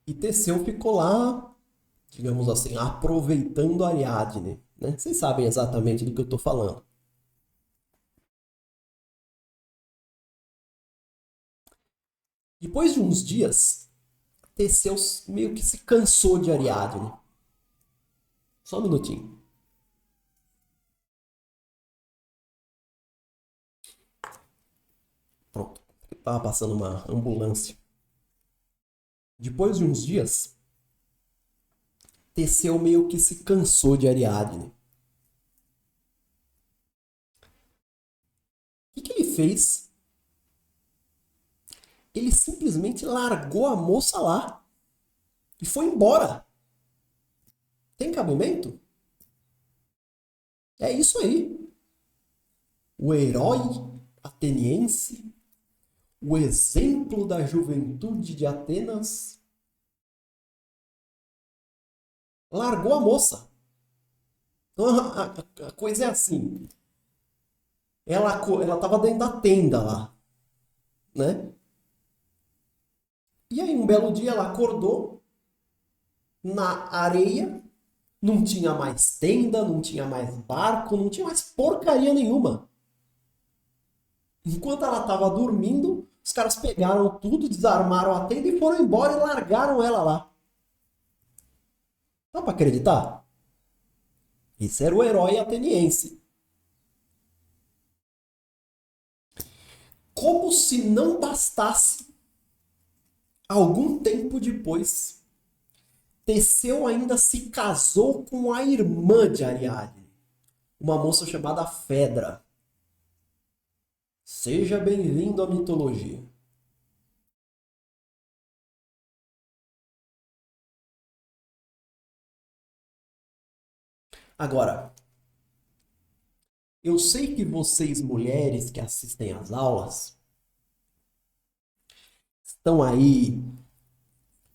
E Teseu ficou lá, digamos assim, aproveitando a Ariadne, né? Vocês sabem exatamente do que eu estou falando. Depois de uns dias, Teseu meio que se cansou de Ariadne. Só um minutinho. Pronto. Tava passando uma ambulância. Depois de uns dias, Teseu meio que se cansou de Ariadne. O que ele fez? Ele simplesmente largou a moça lá e foi embora. Tem cabimento? É isso aí. O herói ateniense, o exemplo da juventude de Atenas, largou a moça. Então a coisa é assim. Ela estava dentro da tenda lá, né? E aí um belo dia ela acordou na areia, não tinha mais tenda, não tinha mais barco, não tinha mais porcaria nenhuma. Enquanto ela estava dormindo, os caras pegaram tudo, desarmaram a tenda e foram embora e largaram ela lá. Dá pra acreditar? Esse era o herói ateniense. Como se não bastasse, algum tempo depois, Teseu ainda se casou com a irmã de Ariadne, uma moça chamada Fedra. Seja bem-vindo à mitologia. Agora, eu sei que vocês, mulheres que assistem às aulas, estão aí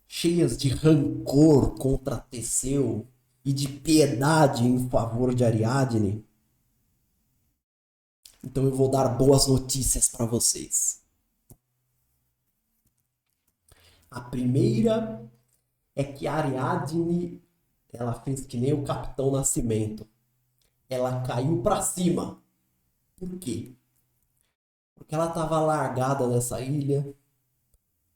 cheias de rancor contra Teseu e de piedade em favor de Ariadne. Então eu vou dar boas notícias para vocês. A primeira é que a Ariadne, ela fez que nem o Capitão Nascimento. Ela caiu para cima. Por quê? Porque ela estava largada nessa ilha.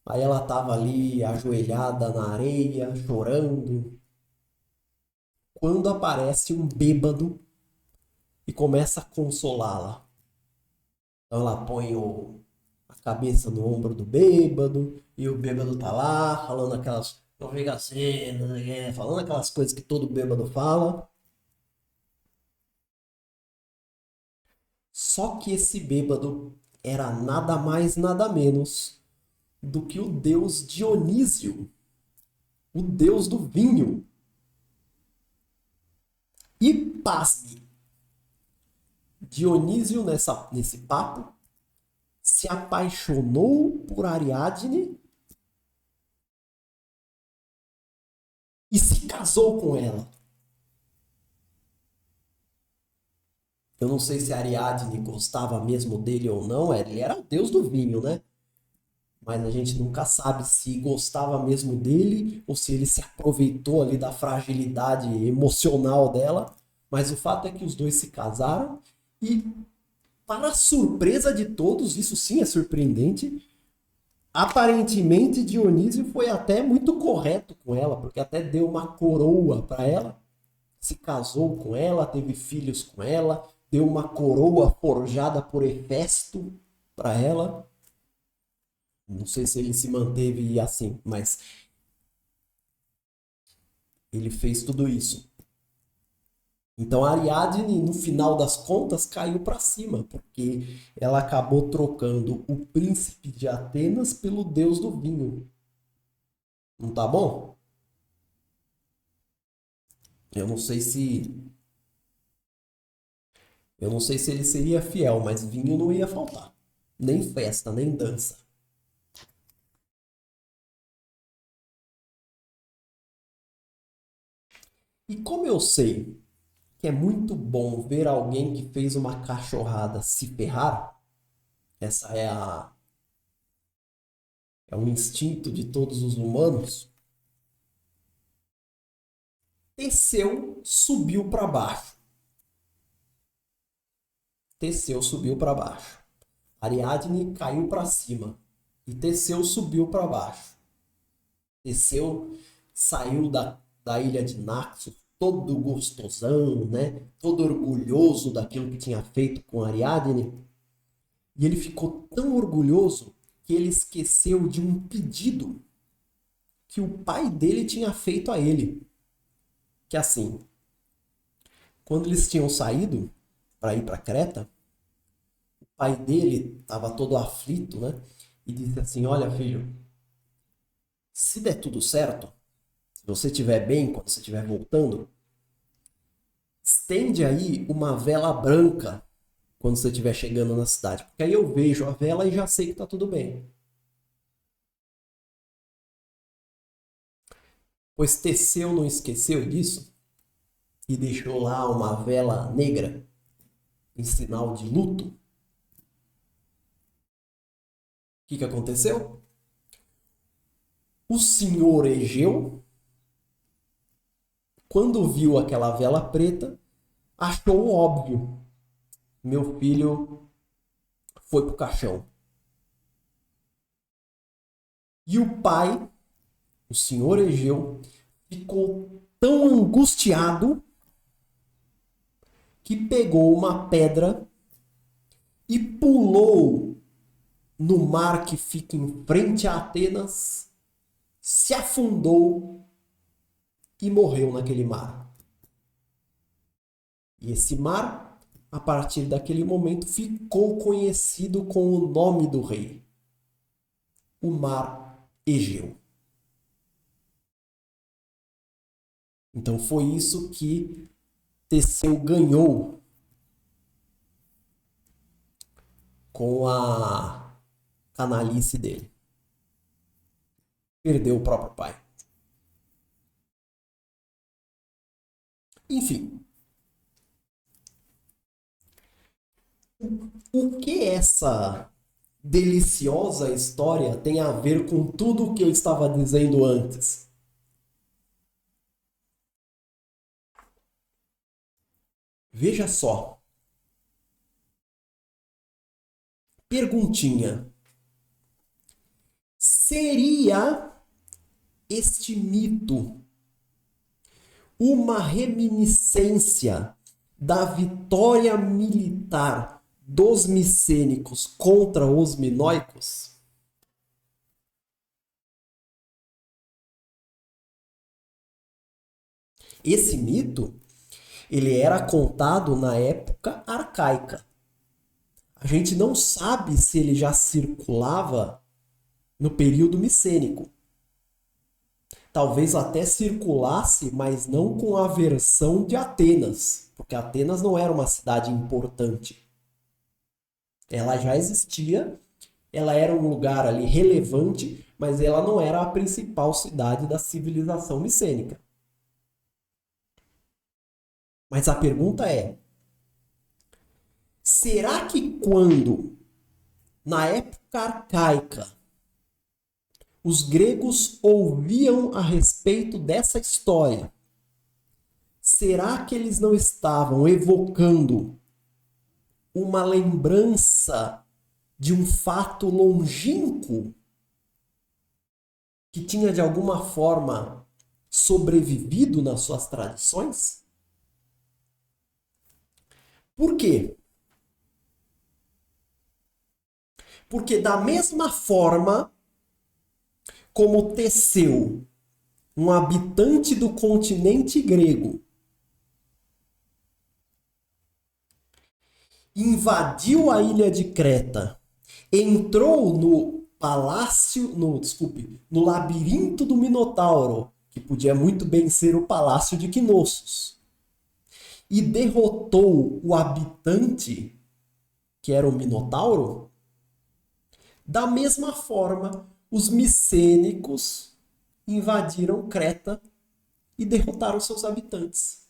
Aí ela estava ali ajoelhada na areia, chorando. Quando aparece um bêbado e começa a consolá-la. Então ela põe a cabeça no ombro do bêbado e o bêbado tá lá falando aquelas, não fica assim, falando aquelas coisas que todo bêbado fala. Só que esse bêbado era nada mais, nada menos do que o deus Dionísio, o deus do vinho. E pasme, Dionísio nesse papo se apaixonou por Ariadne e se casou com ela. Eu não sei se Ariadne gostava mesmo dele ou não, ele era o deus do vinho, né? Mas a gente nunca sabe se gostava mesmo dele ou se ele se aproveitou ali da fragilidade emocional dela. Mas o fato é que os dois se casaram e, para surpresa de todos, isso sim é surpreendente, aparentemente Dionísio foi até muito correto com ela, porque até deu uma coroa para ela, se casou com ela, teve filhos com ela, deu uma coroa forjada por Hefesto para ela. Não sei se ele se manteve assim, mas ele fez tudo isso. Então a Ariadne, no final das contas, caiu para cima, porque ela acabou trocando o príncipe de Atenas pelo deus do vinho. Não tá bom? Eu não sei se eu não sei se ele seria fiel, mas vinho não ia faltar. Nem festa, nem dança. E como eu sei que é muito bom ver alguém que fez uma cachorrada se ferrar, essa é um instinto de todos os humanos. Teseu subiu para baixo. Teseu subiu para baixo. Ariadne caiu para cima. E Teseu subiu para baixo. Teseu saiu da ilha de Naxos todo gostosão, né? Todo orgulhoso daquilo que tinha feito com Ariadne. E ele ficou tão orgulhoso que ele esqueceu de um pedido que o pai dele tinha feito a ele. Que assim, quando eles tinham saído para ir para Creta, o pai dele estava todo aflito, né? E disse assim: Olha, filho, se der tudo certo, se você estiver bem quando você estiver voltando, estende aí uma vela branca quando você estiver chegando na cidade. Porque aí eu vejo a vela e já sei que está tudo bem. Pois Teseu não esqueceu disso e deixou lá uma vela negra em sinal de luto. O que aconteceu? O senhor Egeu, quando viu aquela vela preta, achou óbvio. Meu filho foi pro caixão. E o pai, o senhor Egeu, ficou tão angustiado que pegou uma pedra e pulou no mar que fica em frente a Atenas, se afundou e morreu naquele mar. E esse mar, a partir daquele momento, ficou conhecido com o nome do rei, o Mar Egeu. Então foi isso que Teseu ganhou com a canalice dele. Perdeu o próprio pai. Enfim, O que essa deliciosa história tem a ver com tudo o que eu estava dizendo antes? Veja só. Perguntinha. Seria este mito uma reminiscência da vitória militar dos micênicos contra os minoicos? Esse mito, ele era contado na época arcaica. A gente não sabe se ele já circulava no período micênico. Talvez até circulasse, mas não com a versão de Atenas, porque Atenas não era uma cidade importante. Ela já existia, ela era um lugar ali relevante, mas ela não era a principal cidade da civilização micênica. Mas a pergunta é: será que quando, na época arcaica, os gregos ouviam a respeito dessa história, será que eles não estavam evocando uma lembrança de um fato longínquo que tinha de alguma forma sobrevivido nas suas tradições? Por quê? Porque da mesma forma como Teseu, um habitante do continente grego, invadiu a ilha de Creta, entrou no no labirinto do Minotauro, que podia muito bem ser o palácio de Knossos, e derrotou o habitante, que era o Minotauro. Da mesma forma, os micênicos invadiram Creta e derrotaram seus habitantes.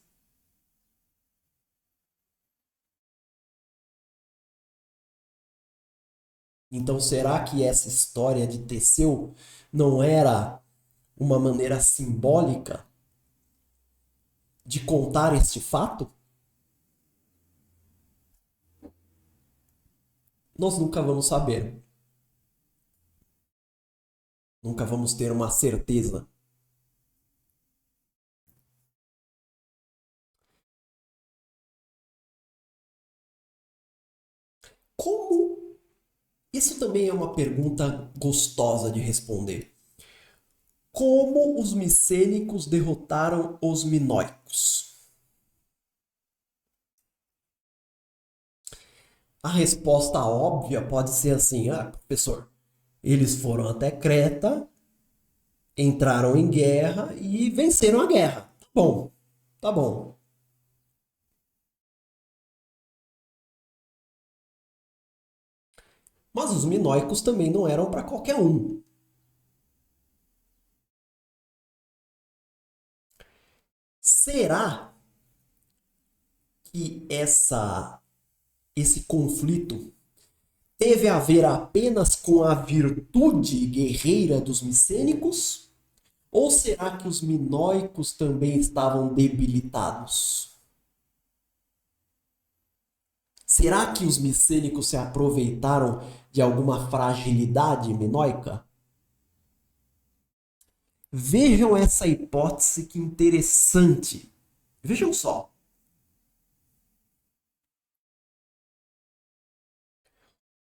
Então, será que essa história de Teseu não era uma maneira simbólica de contar este fato? Nós nunca vamos saber. Nunca vamos ter uma certeza. Como? Isso também é uma pergunta gostosa de responder. Como os micênicos derrotaram os minoicos? A resposta óbvia pode ser assim: professor, eles foram até Creta, entraram em guerra e venceram a guerra. Tá bom, tá bom. Mas os minoicos também não eram para qualquer um. Será que esse conflito teve a ver apenas com a virtude guerreira dos micênicos? Ou será que os minoicos também estavam debilitados? Será que os micênicos se aproveitaram de alguma fragilidade minoica? Vejam essa hipótese que interessante. Vejam só.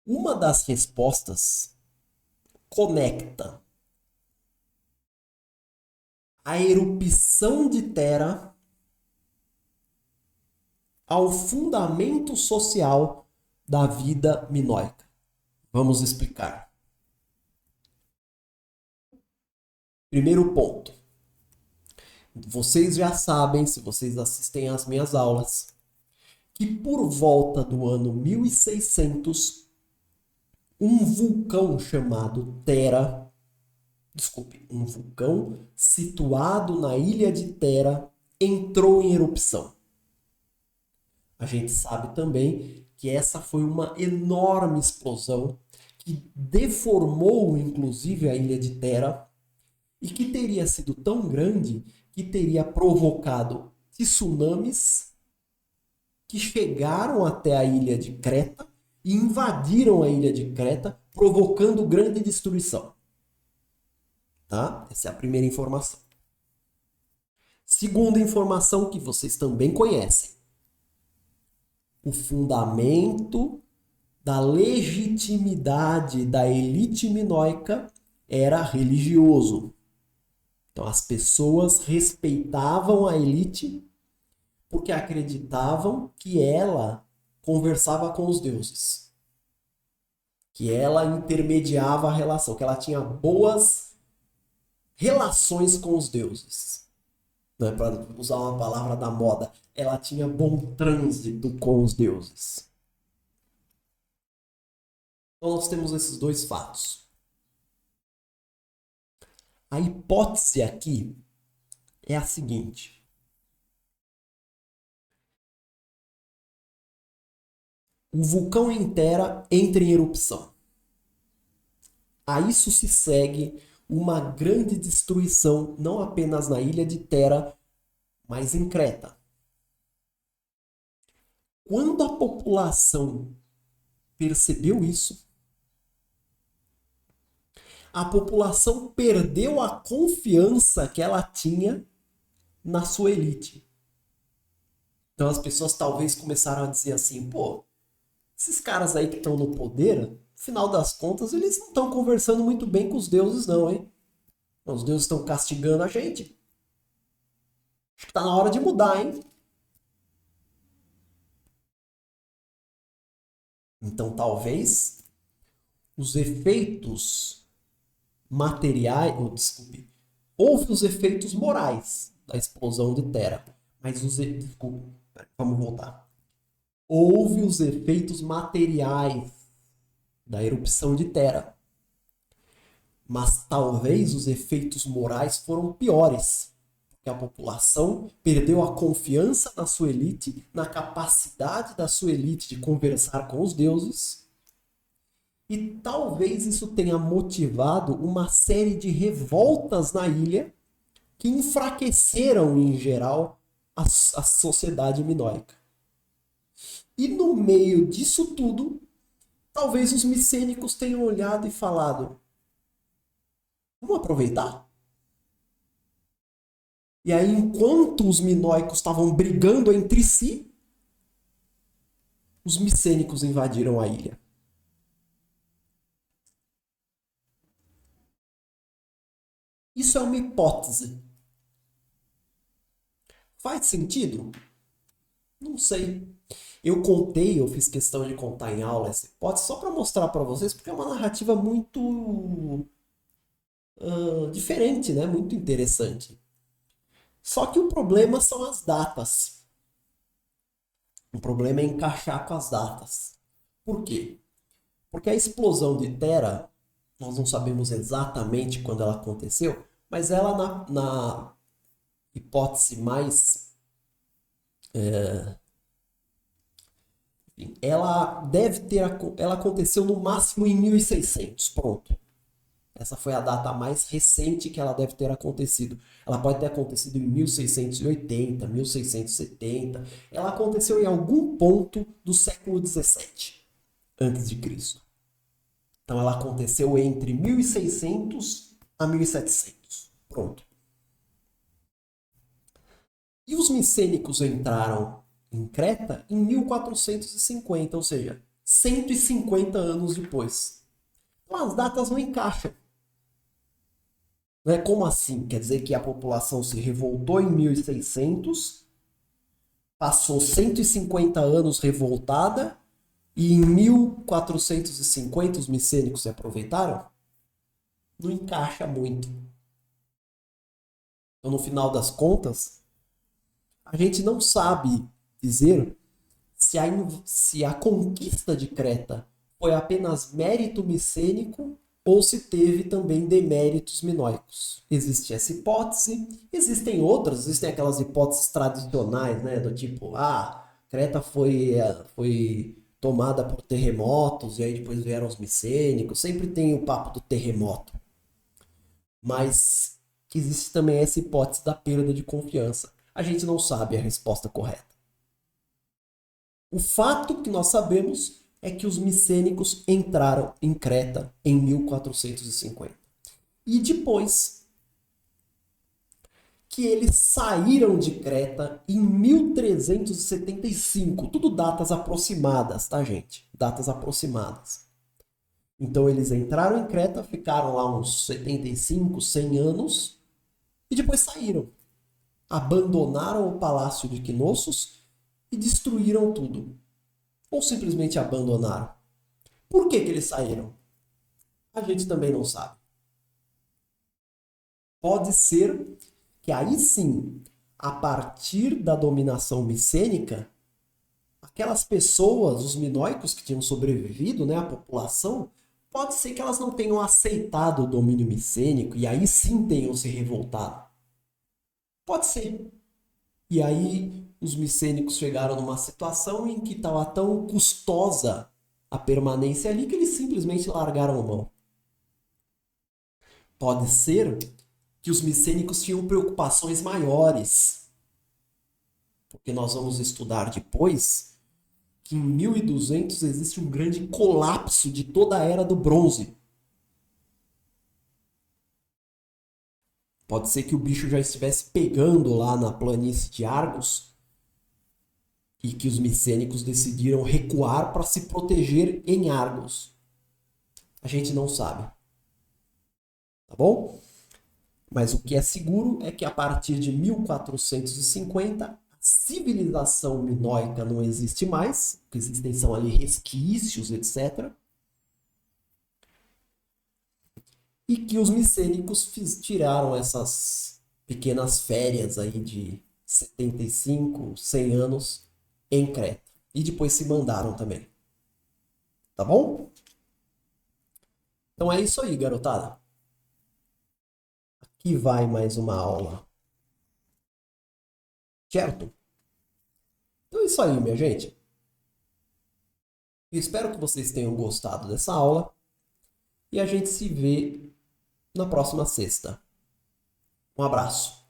Uma das respostas conecta a erupção de Tera ao fundamento social da vida minoica. Vamos explicar. Primeiro ponto. Vocês já sabem, se vocês assistem às minhas aulas, que por volta do ano 1600, um vulcão chamado Tera, um vulcão situado na ilha de Tera, entrou em erupção. A gente sabe também que essa foi uma enorme explosão que deformou, inclusive, a ilha de Thera e que teria sido tão grande que teria provocado tsunamis que chegaram até a ilha de Creta e invadiram a ilha de Creta, provocando grande destruição. Tá? Essa é a primeira informação. Segunda informação que vocês também conhecem. O fundamento da legitimidade da elite minoica era religioso. Então as pessoas respeitavam a elite porque acreditavam que ela conversava com os deuses, que ela intermediava a relação, que ela tinha boas relações com os deuses. Não é para usar uma palavra da moda, ela tinha bom trânsito com os deuses. Então nós temos esses dois fatos. A hipótese aqui é a seguinte. O vulcão em Thera entra em erupção. A isso se segue uma grande destruição, não apenas na ilha de Thera, mas em Creta. Quando a população percebeu isso, a população perdeu a confiança que ela tinha na sua elite. Então as pessoas talvez começaram a dizer assim, pô, esses caras aí que estão no poder, no final das contas, eles não estão conversando muito bem com os deuses não, hein? Os deuses estão castigando a gente. Acho que tá na hora de mudar, hein? Então talvez os efeitos materiais, houve os efeitos morais da explosão de Thera, mas vamos voltar. Houve os efeitos materiais da erupção de Thera, mas talvez os efeitos morais foram piores, porque a população perdeu a confiança na sua elite, na capacidade da sua elite de conversar com os deuses. E talvez isso tenha motivado uma série de revoltas na ilha que enfraqueceram, em geral, a sociedade minoica. E no meio disso tudo, talvez os micênicos tenham olhado e falado: vamos aproveitar? E aí, enquanto os minoicos estavam brigando entre si, os micênicos invadiram a ilha. Isso é uma hipótese. Faz sentido? Não sei. Eu fiz questão de contar em aula essa hipótese só para mostrar para vocês, porque é uma narrativa muito diferente, né? Muito interessante. Só que o problema são as datas. O problema é encaixar com as datas. Por quê? Porque a explosão de Thera, nós não sabemos exatamente quando ela aconteceu, mas ela na hipótese mais... ela aconteceu no máximo em 1600, pronto. Essa foi a data mais recente que ela deve ter acontecido. Ela pode ter acontecido em 1680, 1670. Ela aconteceu em algum ponto do século 17 a.C. Então ela aconteceu entre 1600 a 1700. Pronto. E os micênicos entraram em Creta em 1450, ou seja, 150 anos depois. Então as datas não encaixam. Né? Como assim? Quer dizer que a população se revoltou em 1600, passou 150 anos revoltada e em 1450 os micênicos se aproveitaram? Não encaixa muito. Então, no final das contas, a gente não sabe dizer se a conquista de Creta foi apenas mérito micênico ou se teve também deméritos minoicos. Existe essa hipótese, existem outras, existem aquelas hipóteses tradicionais, né, do tipo, Creta foi tomada por terremotos, e aí depois vieram os micênicos, sempre tem o papo do terremoto. Mas existe também essa hipótese da perda de confiança. A gente não sabe a resposta correta. O fato que nós sabemos é que os micênicos entraram em Creta em 1450. E depois que eles saíram de Creta em 1375. Tudo datas aproximadas, tá, gente? Datas aproximadas. Então eles entraram em Creta, ficaram lá uns 75, 100 anos e depois saíram. Abandonaram o palácio de Knossos e destruíram tudo. Ou simplesmente abandonaram. Por que eles saíram? A gente também não sabe. Pode ser que aí sim, a partir da dominação micênica, aquelas pessoas, os minoicos que tinham sobrevivido, né, a população, pode ser que elas não tenham aceitado o domínio micênico e aí sim tenham se revoltado. Pode ser. E aí os micênicos chegaram numa situação em que estava tão custosa a permanência ali que eles simplesmente largaram a mão. Pode ser que os micênicos tinham preocupações maiores. Porque nós vamos estudar depois que em 1200 existe um grande colapso de toda a Era do Bronze. Pode ser que o bicho já estivesse pegando lá na planície de Argos e que os micênicos decidiram recuar para se proteger em Argos. A gente não sabe. Tá bom? Mas o que é seguro é que a partir de 1450 a civilização minoica não existe mais, o que existem são ali resquícios, etc. E que os micênicos tiraram essas pequenas férias aí de 75, 100 anos em Creta. E depois se mandaram também. Tá bom? Então é isso aí, garotada. Aqui vai mais uma aula. Certo? Então é isso aí, minha gente. Eu espero que vocês tenham gostado dessa aula. E a gente se vê na próxima sexta. Um abraço.